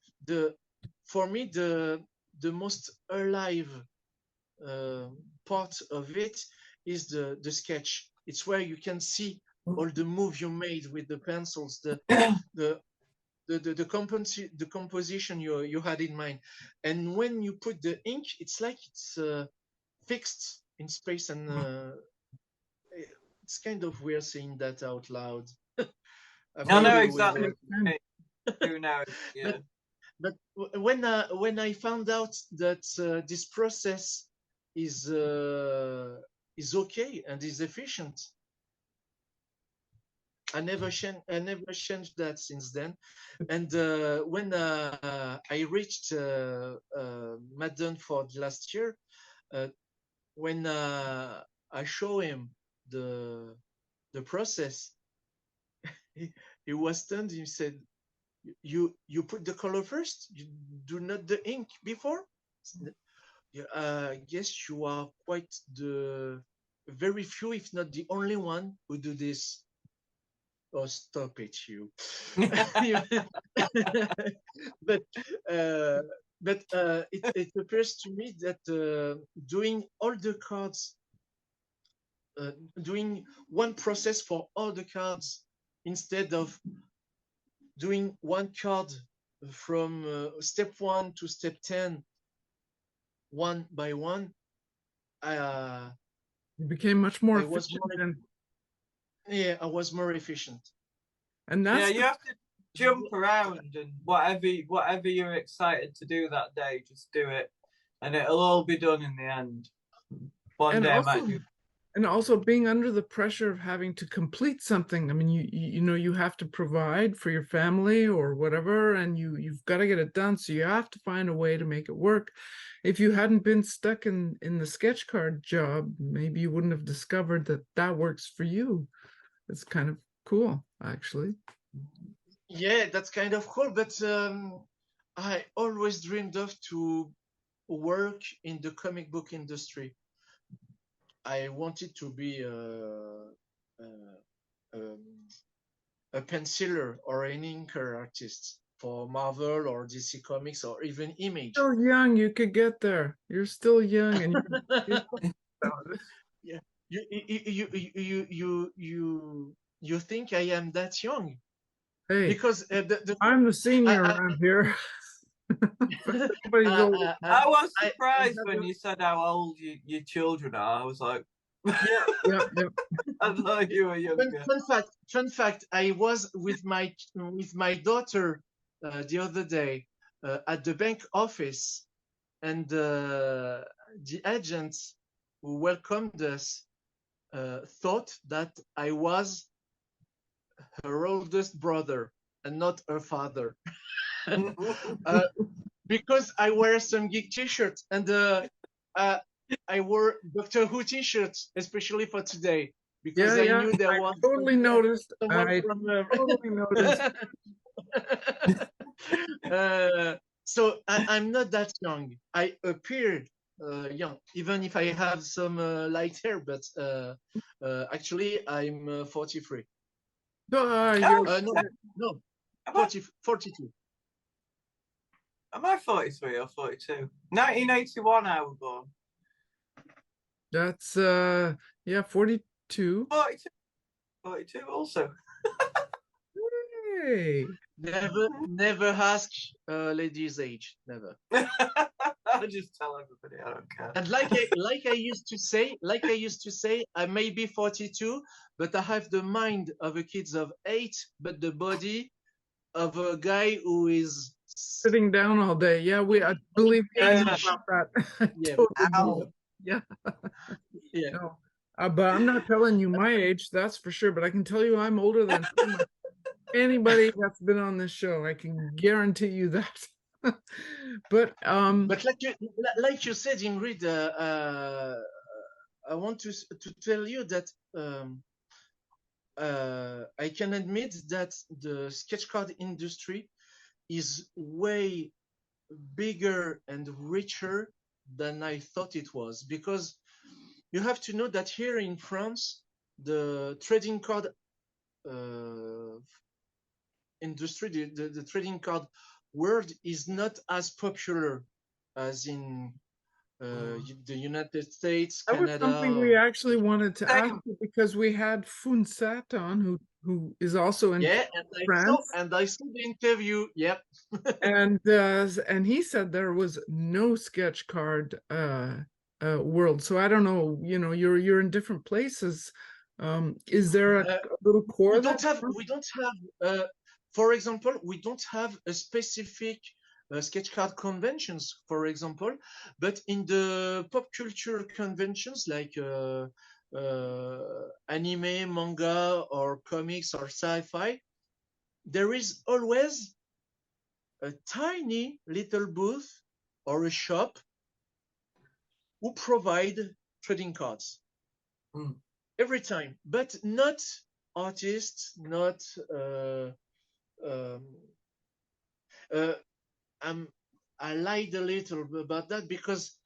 for me the most alive part of it is the sketch. It's where you can see all the move you made with the pencils, the composition you had in mind. And when you put the ink, it's like it's fixed in space, and it's kind of weird saying that out loud. No, exactly. Now, yeah. But when I found out that this process is okay and is efficient, I never changed that since then. And when I reached Madden for last year, when I show him the process, he was stunned. He said, "You put the color first? You do not the ink before?" Yes, you are quite the very few, if not the only one, who do this. Oh, stop it, you. But it appears to me that doing all the cards, doing one process for all the cards instead of doing one card from step 1 to step 10, one by one, you became much more efficient. I was more efficient. And that's you have to jump around, and whatever you're excited to do that day, just do it, and it'll all be done in the end. One day might do. And also being under the pressure of having to complete something. I mean, you know, you have to provide for your family or whatever, and you've got to get it done. So you have to find a way to make it work. If you hadn't been stuck in the sketch card job, maybe you wouldn't have discovered that works for you. It's kind of cool, actually. Yeah, that's kind of cool. But I always dreamed of to work in the comic book industry. I wanted to be a penciler or an inker artist for Marvel or DC Comics or even Image. Still young, you could get there. You're still young, and Yeah, you think I am that young? hey, Because I'm the senior around here. Everybody's old. I was I surprised have when a- you said how old your children are. I was like, yeah. Yeah. I thought you were younger. Fun fact. I was with my daughter the other day at the bank office, and the agent who welcomed us thought that I was her oldest brother and not her father. Because I wear some geek t-shirts and I wore Doctor Who t-shirts, especially for today, because I knew there was totally noticed. someone I from. totally noticed. So I'm not that young. I appeared young, even if I have some light hair, but actually I'm 43. You're No, Am I, 42. am I 43 or 42? 1981 I was born. That's 42. 42. 42 also. Hey. Never ask a lady's age. Never. I just tell everybody I don't care. And like I used to say, I may be 42, but I have the mind of a kid of 8, but the body of a guy who is Sitting down all day. Yeah, I believe me, I know about that. Yeah. Totally. Yeah. Yeah. No. But I'm not telling you my age, that's for sure. But I can tell you I'm older than anybody that's been on this show. I can guarantee you that. But like you said, Ingrid, I want to tell you that I can admit that the sketch card industry is way bigger and richer than I thought it was, because you have to know that here in France, the trading card industry, the trading card world is not as popular as in the United States, that was Canada. something we actually wanted to ask you, because we had Funsat on, who is also in France. I saw the interview. Yep. and he said there was no sketch card world. So I don't know, you're in different places. Is there a little core? We don't have for example, we don't have a specific sketch card conventions, for example, but in the pop culture conventions like anime, manga, or comics or sci-fi, there is always a tiny little booth or a shop who provide trading cards every time, but not artists, not I lied a little about that, because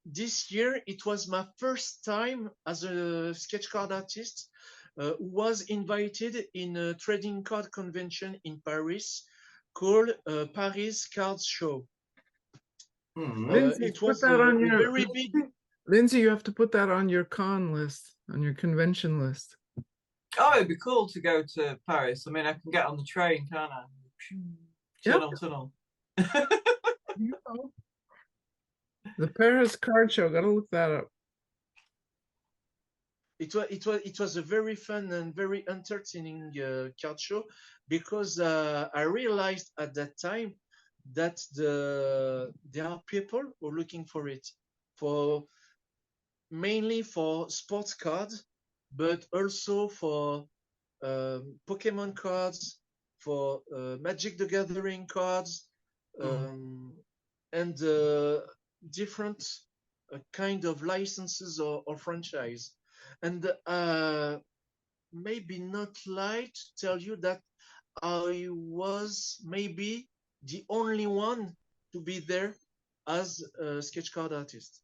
this year it was my first time as a sketch card artist who was invited in a trading card convention in Paris called Paris Cards Show. Lindsey, it was very big. Lindsey, you have to put that on your con list, on your convention list. Oh, it'd be cool to go to Paris. I mean, I can get on the train, can't I? Tunnel. The Paris Card Show, gotta look that up. It was a very fun and very entertaining card show, because I realized at that time that there are people who are looking for it, mainly for sports cards, but also for Pokemon cards, for Magic the Gathering cards, and different kind of licenses or franchise. And maybe not lie to tell you that I was maybe the only one to be there as a sketch card artist.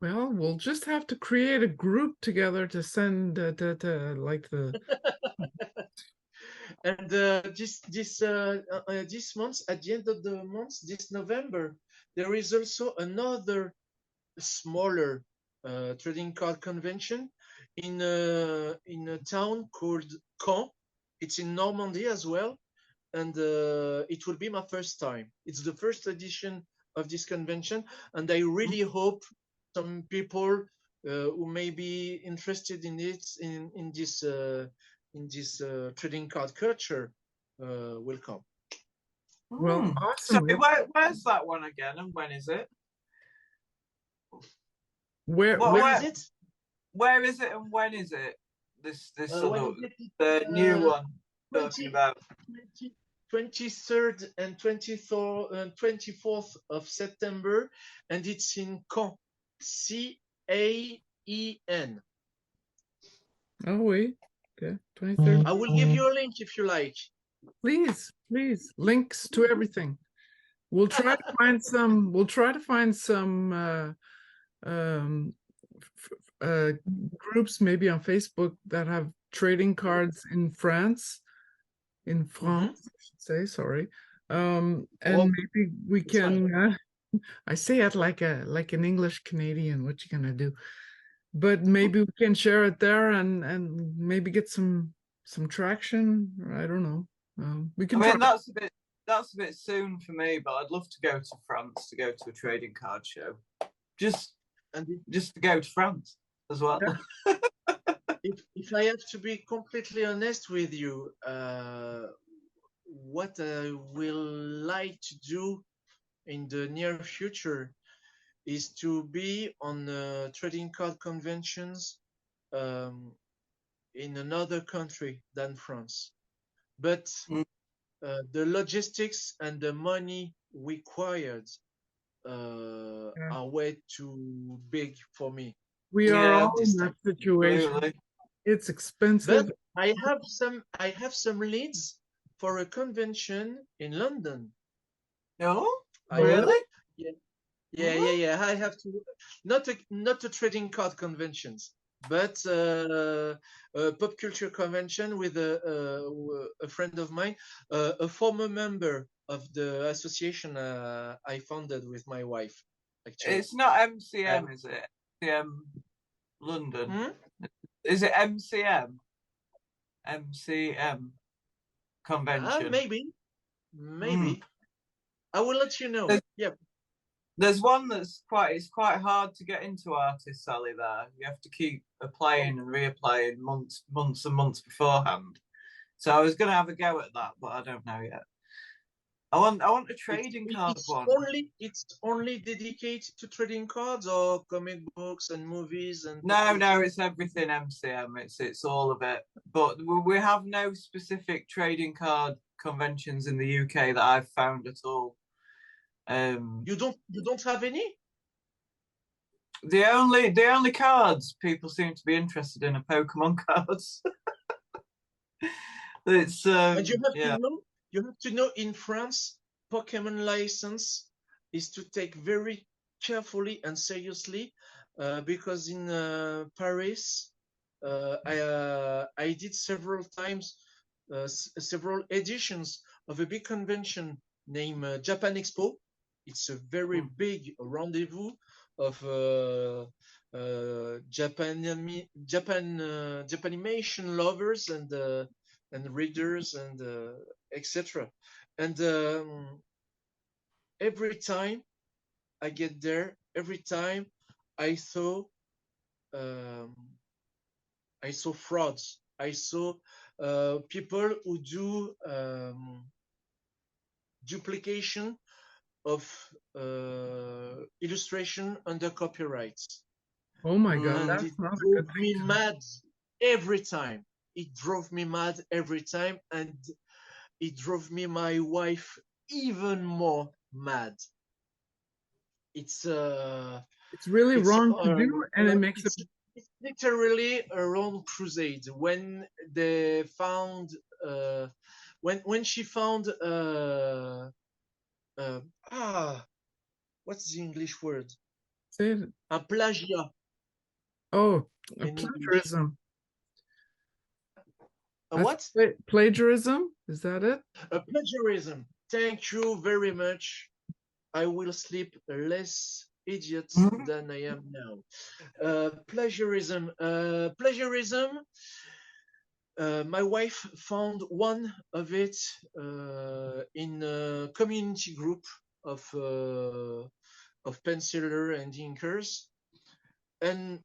Well, we'll just have to create a group together to send like the. And this month, at the end of the month, this November, there is also another smaller trading card convention in a town called Caen. It's in Normandy as well, and it will be my first time. It's the first edition of this convention, and I really hope some people who may be interested in it in this trading card culture will come. Well, awesome. So where's that one again, and when is it? Where is it? Where is it, and when is it? This the new one talking about. 23rd and 24th of September, and it's in Caen. CAEN. Oh wait, okay, 23rd. I will give you a link if you like. Please, links to everything. We'll try to find some. We'll try to find some groups maybe on Facebook that have trading cards in France. I should say. Sorry, and maybe we can. I say it like an English Canadian. What you gonna do? But maybe we can share it there and maybe get some traction. I don't know. We can. I mean, that's a bit soon for me, but I'd love to go to France to go to a trading card show. Just to go to France as well. Yeah. If I have to be completely honest with you, what I will like to do in the near future is to be on trading card conventions in another country than France. But the logistics and the money required are way too big for me. We are all in that situation. Really. It's expensive. But I have some leads for a convention in London. No, really? Yeah. I have to not a trading card conventions, but a pop culture convention with a friend of mine, a former member of the association I founded with my wife. Actually, it's not MCM, is it? MCM London. Is it MCM? MCM convention. Maybe. I will let you know. There's one that's quite hard to get into, artists, Sally. There, you have to keep applying and reapplying months and months beforehand. So I was going to have a go at that, but I don't know yet. I want a trading card one. It's only dedicated to trading cards or comic books and movies and. No, it's everything MCM. It's all of it. But we have no specific trading card conventions in the UK that I've found at all. You don't have any? The only cards people seem to be interested in are Pokemon cards. It's and you have to know in France, Pokemon license is to take very carefully and seriously because in Paris I did several times several editions of a big convention named Japan Expo. It's a very big rendezvous of Japanimation lovers and readers and etc. And every time I get there, every time I saw frauds. I saw people who do duplication of illustration under copyright. Oh my God, and it drove me mad every time. It drove me mad every time, and it drove my wife even more mad. It's really wrong to do, and it makes it's literally a wrong crusade. When they found when she found what's the English word? Say it. A plagiat. Oh, In English. plagiarism. What? Plagiarism? Is that it? A plagiarism. Thank you very much. I will sleep less idiot than I am now. Plagiarism. My wife found one of it in a community group of penciler and inkers, and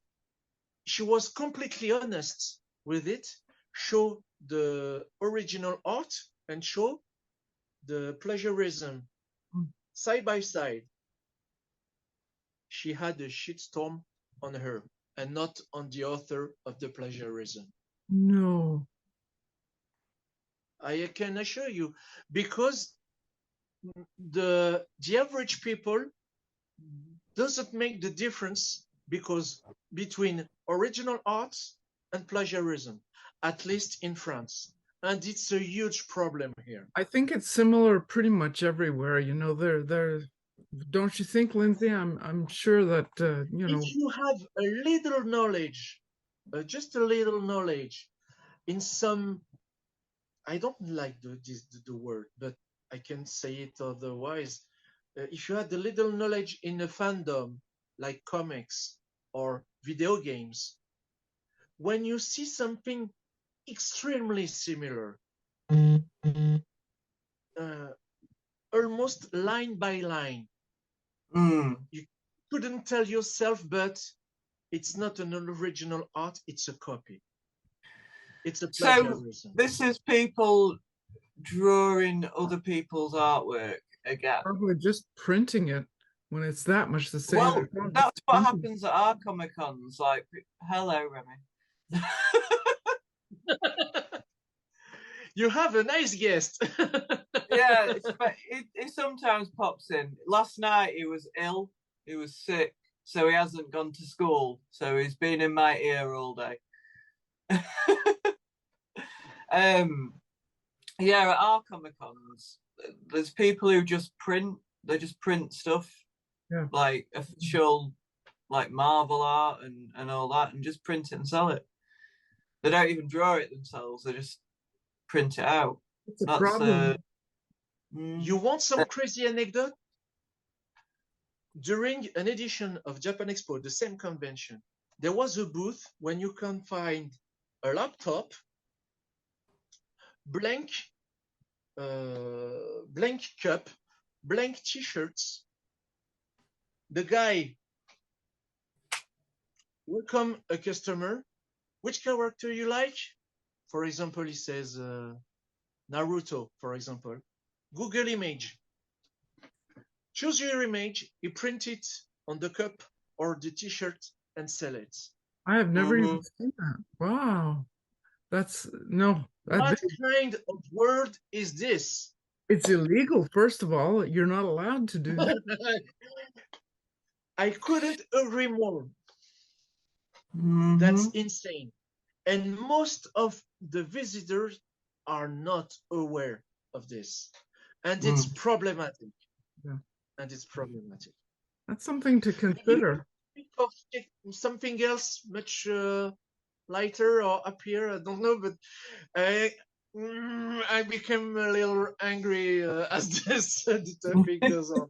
she was completely honest with it. Show the original art and show the plagiarism side by side. She had a shitstorm on her and not on the author of the plagiarism. No. I can assure you, because the average people doesn't make the difference between original art and plagiarism, at least in France. And it's a huge problem here. I think it's similar pretty much everywhere. You know, they're don't you think, Lindsey? I'm sure that you know. If you have a little knowledge, just a little knowledge in some, I don't like the word, but I can say it otherwise. If you had a little knowledge in a fandom like comics or video games, when you see something extremely similar, almost line by line, you couldn't tell yourself, but it's not an original art, it's a copy. It's a plagiarism. So this is people drawing other people's artwork again. Probably just printing it when it's that much the same. Well, that's what happens at our Comic Cons. Like, hello, Remy. You have a nice guest. Yeah, it sometimes pops in. Last night he was ill, he was sick, so he hasn't gone to school. So he's been in my ear all day. Yeah, at our Comic Cons, there's people who just print. They just print stuff, like official, like Marvel art and all that, and just print it and sell it. They don't even draw it themselves. They just print it out. It's a problem. You want some crazy anecdote? During an edition of Japan Expo, the same convention, there was a booth when you can find a laptop, blank cup, blank t-shirts. The guy welcome a customer. Which character you like? For example, he says Naruto, for example. Google image. Choose your image, you print it on the cup or the t-shirt and sell it. I have never even seen that. Wow. That's no. What kind of world is this? It's illegal, first of all. You're not allowed to do that. I couldn't agree more. That's insane. And most of the visitors are not aware of this. And it's problematic. Yeah. And it's problematic. That's something to consider. Think of something else much lighter or happier, I don't know, but I became a little angry as the topic goes on.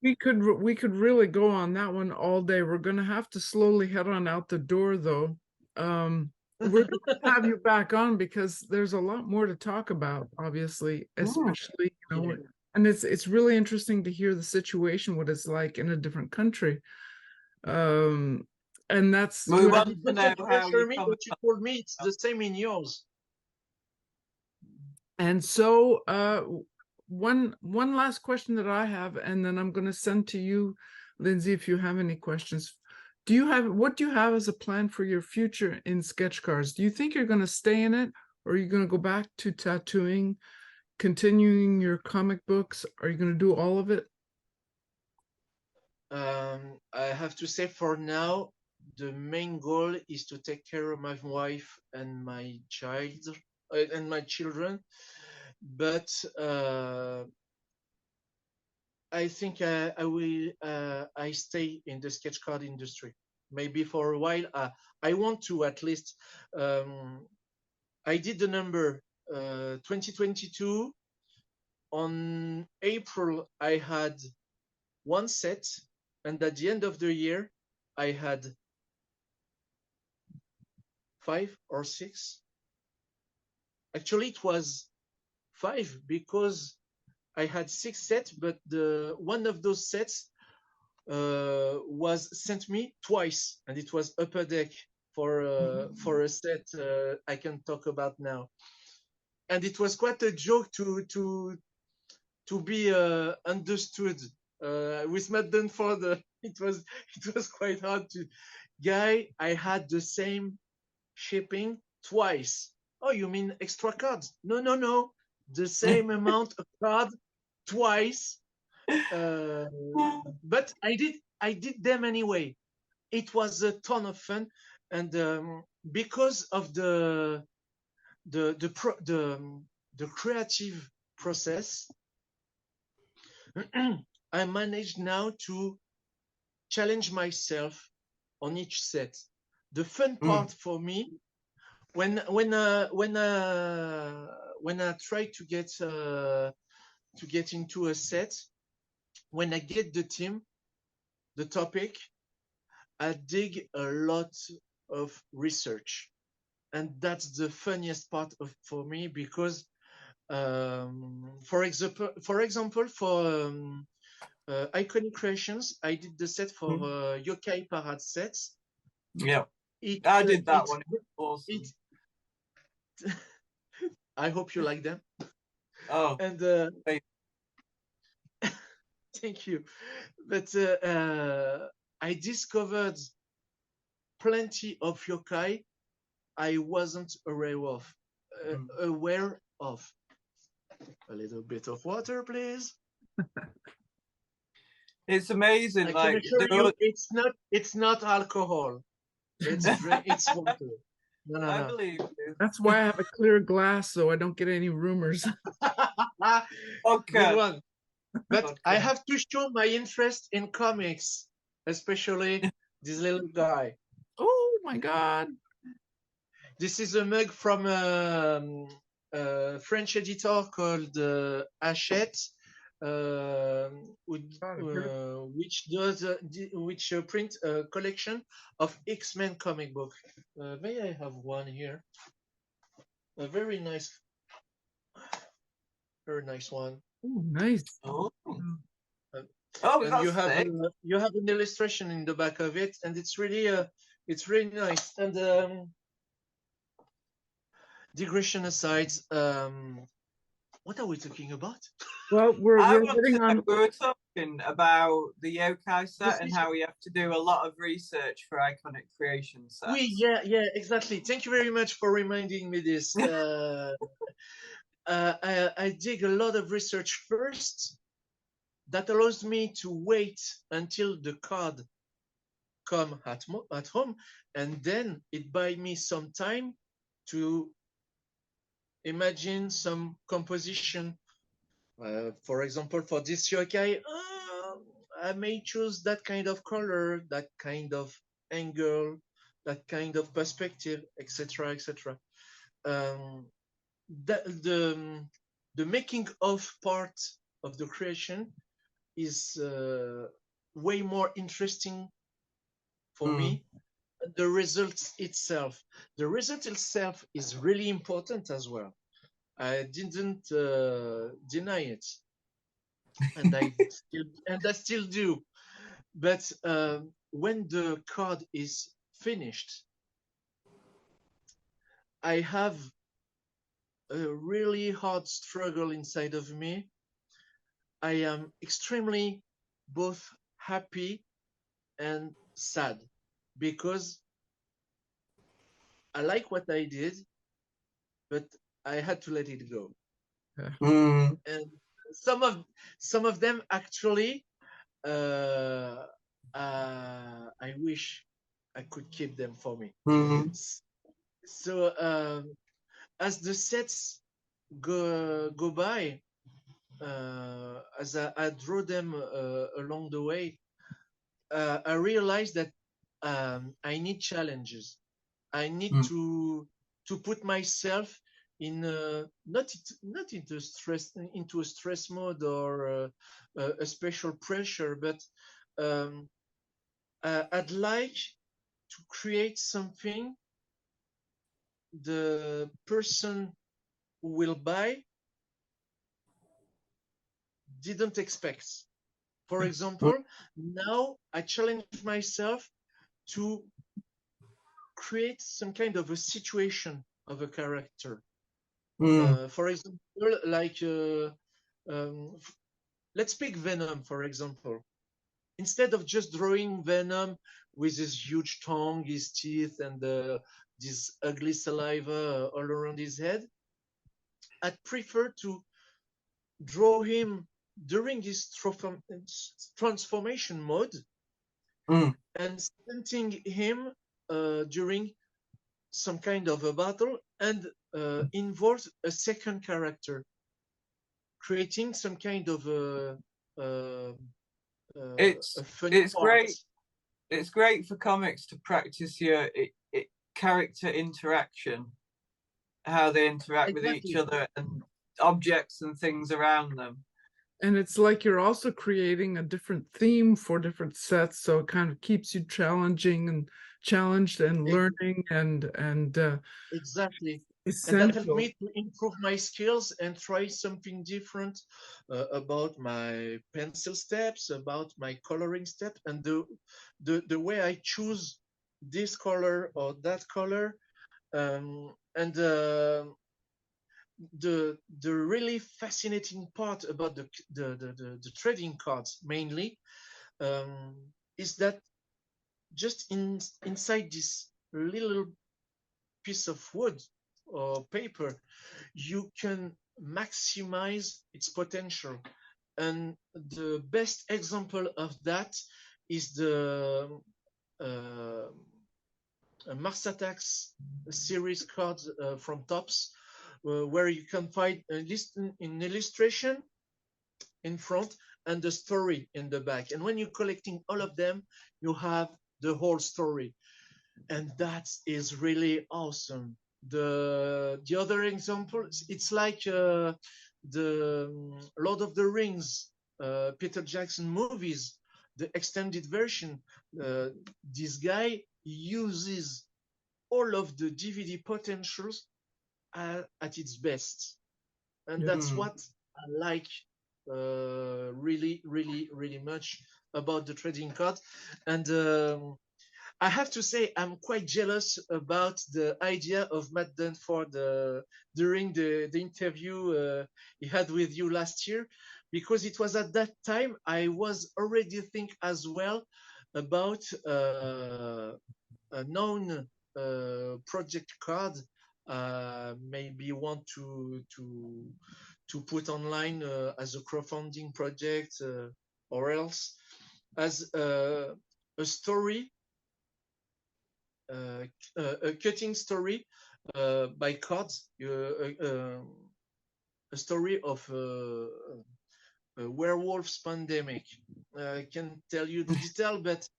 We could really go on that one all day. We're gonna have to slowly head on out the door, though. We're gonna have you back on because there's a lot more to talk about, obviously, especially and it's really interesting to hear the situation, what it's like in a different country. And that's we want to know how what you told me, it's the same in yours. And so one last question that I have, and then I'm going to send to you, Lindsey, if you have any questions. What do you have as a plan for your future in sketch cards? Do you think you're going to stay in it, or are you going to go back to tattooing, continuing your comic books? Are you going to do all of it? I have to say, for now, the main goal is to take care of my wife and my child and my children. But I think I stay in the sketch card industry maybe for a while. I want to at least. I did the number 2022. On April, I had one set, and at the end of the year, I had 5 or 6. Actually, it was 5 because I had 6 sets, but one of those sets was sent me twice, and it was Upper Deck for a set I can talk about now. And it was quite a joke to be understood with Matt Dunford. It was quite hard to. Guy, I had the same shipping twice. Oh, you mean extra cards? No. The same amount of card twice. But I did them anyway. It was a ton of fun, and because of the creative process, I managed now to challenge myself on each set. The fun part for me, when I try to get into a set, when I get the theme, the topic, I dig a lot of research, and that's the funniest part for me because, for example, for Iconic Creations, I did the set for Yokai Parade sets. Yeah, I did that one. Awesome. I hope you like them. Oh, and thank you. But I discovered plenty of yokai I wasn't aware of. A little bit of water, please. It's amazing. I can assure you, it's not alcohol. It's water. No. I believe you. That's why I have a clear glass so I don't get any rumors. Okay. Good one. But okay. I have to show my interest in comics, especially this little guy. Oh my God. This is a mug from a French editor called Hachette, which print a collection of X-Men comic book. May I have one here? A very nice one. Oh, nice. Oh. And you have an illustration in the back of it, and it's really nice. And digression aside, what are we talking about? Well, we're talking about the yokai set and how we have to do a lot of research for Iconic Creation sets. Yeah, exactly. Thank you very much for reminding me this. I dig a lot of research first. That allows me to wait until the card come at home, and then it buys me some time to imagine some composition. For example, for this yokai, I may choose that kind of color, that kind of angle, that kind of perspective, etc., etc. The making of part of the creation is way more interesting for me than the result itself. The result itself is really important as well. I didn't deny it, and I still do. But when the card is finished, I have a really hard struggle inside of me. I am extremely both happy and sad because I like what I did, but I had to let it go. And some of them actually, I wish I could keep them for me. Mm-hmm. So as the sets go by, as I draw them along the way, I realized that I need challenges. I need to put myself in not into a stress mode or a special pressure, but I'd like to create something the person who will buy didn't expect. For example, now I challenge myself to create some kind of a situation of a character. For example, like let's pick Venom, for example. Instead of just drawing Venom with his huge tongue, his teeth, and this ugly saliva all around his head, I'd prefer to draw him during his transformation mode and stunting him during some kind of a battle and involve a second character, creating some kind of a funny it's part. great. It's great for comics to practice your character interaction, how they interact with each other and objects and things around them. And it's like you're also creating a different theme for different sets, so it kind of keeps you challenged and learning and exactly. essential. And that helped me to improve my skills and try something different about my pencil steps, about my coloring step, and the way I choose this color or that color, and the really fascinating part about the trading cards mainly is that just inside this little piece of wood or paper, you can maximize its potential. And the best example of that is the Mars Attacks series cards from Tops, where you can find an illustration in front and the story in the back. And when you're collecting all of them, you have the whole story. And that is really awesome. The other example, it's like the Lord of the Rings, Peter Jackson movies, the extended version. This guy uses all of the DVD potentials at its best. And that's what I like really, really, really much about the trading card. And I have to say, I'm quite jealous about the idea of Matt Dunford during the interview he had with you last year, because it was at that time I was already thinking as well about a known project card, maybe want to put online as a crowdfunding project or else as a story, a cutting story by cards, a story of a werewolves pandemic. I can't tell you the detail, but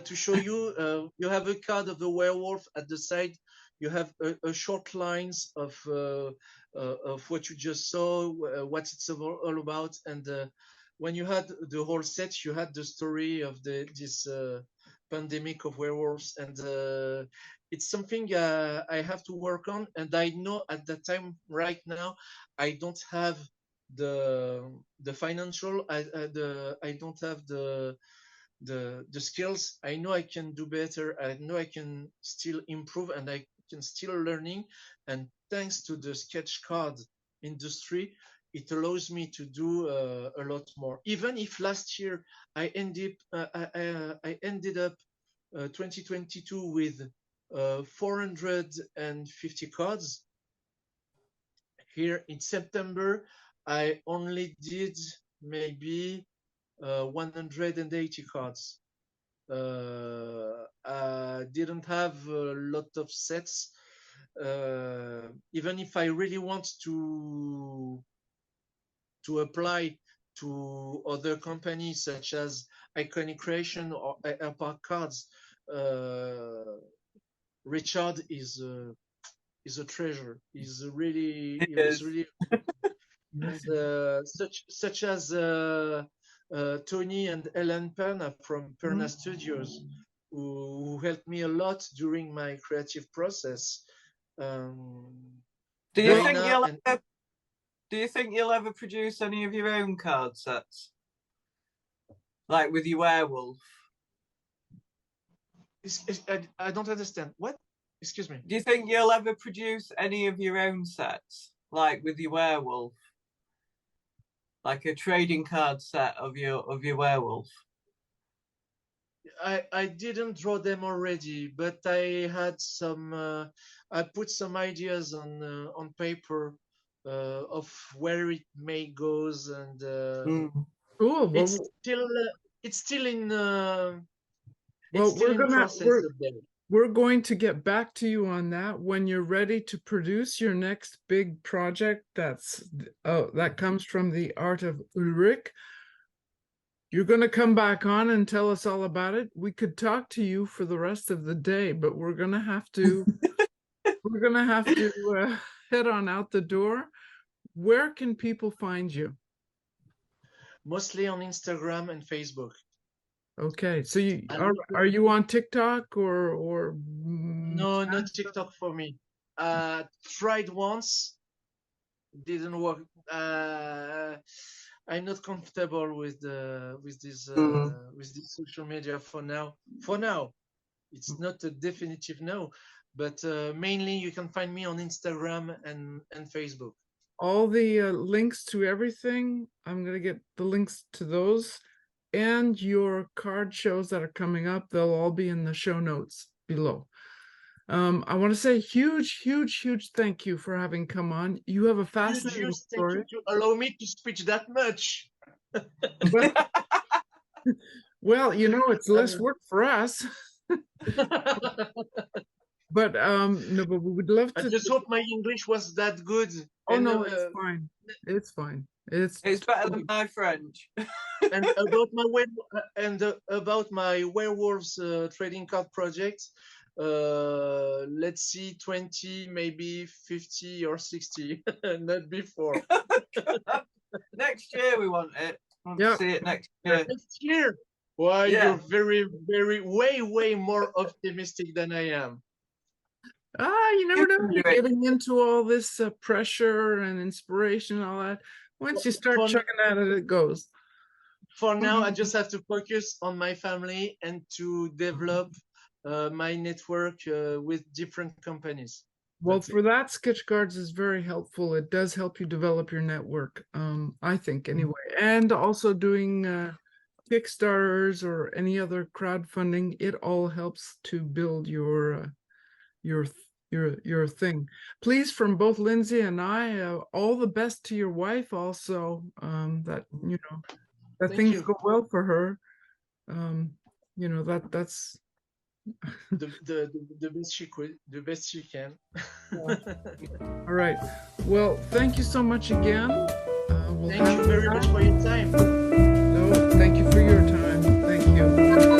to show you, you have a card of the werewolf at the side. You have a short lines of what you just saw, what it's all about, and when you had the whole set, you had the story of this pandemic of werewolves, and it's something I have to work on. And I know at that time, right now, I don't have the financial. I don't have the skills. I know I can do better. I know I can still improve, and I can still learning. And thanks to the sketch card industry, it allows me to do a lot more. Even if last year I ended up 2022 with 450 cards. Here in September, I only did maybe 180 cards. didn't have a lot of sets. Even if I really want to apply to other companies such as Iconic Creation or Airpark Cards, Richard is a treasure. He's really, he was really, and, such as Tony and Ellen Perna from Perna Studios, who helped me a lot during my creative process. Do you think you'll ever produce any of your own card sets, like with your werewolf? I don't understand. What? Excuse me. Do you think you'll ever produce any of your own sets, like with your werewolf, like a trading card set of your werewolf? I didn't draw them already, but I had some. I put some ideas on paper of where it may goes, and Cool. it's still in. We're going to get back to you on that when you're ready to produce your next big project. That comes from the art of Alrik. You're going to come back on and tell us all about it. We could talk to you for the rest of the day, but we're going to have to head on out the door. Where can people find you? Mostly on Instagram and Facebook. Okay, so are you on TikTok or? No, not TikTok for me. Tried once, didn't work. I'm not comfortable with this social media for now. For now, it's not a definitive no, but mainly you can find me on Instagram and Facebook. All the links to everything, I'm gonna get the links to those, and your card shows that are coming up. They'll all be in the show notes below. I want to say huge thank you for having come on. You have a fascinating story. Thank you to allow me to speak that much. Well, it's less work for us. But no, but we would love to. I just hope my English was that good. Oh, no, it's fine. It's fine. It's better than my French. And about my werewolves trading card project. Let's see, 20, maybe 50 or 60, not before. Next year we want it. To see it next year. Next year. Why, you're very, very, way more optimistic than I am. You never know. You're getting into all this pressure and inspiration and all that. Once you start chugging at it, it goes. For now, I just have to focus on my family and to develop my network with different companies. Well, for that, Sketch Cards is very helpful. It does help you develop your network, I think, anyway. And also doing Kickstarters or any other crowdfunding, it all helps to build your thing. Please, from both Lindsey and I, all the best to your wife also, that things go well for her. That's the best she could, the best she can. All right. Well, thank you so much again. Thank you very much for your time. No, thank you for your time. Thank you.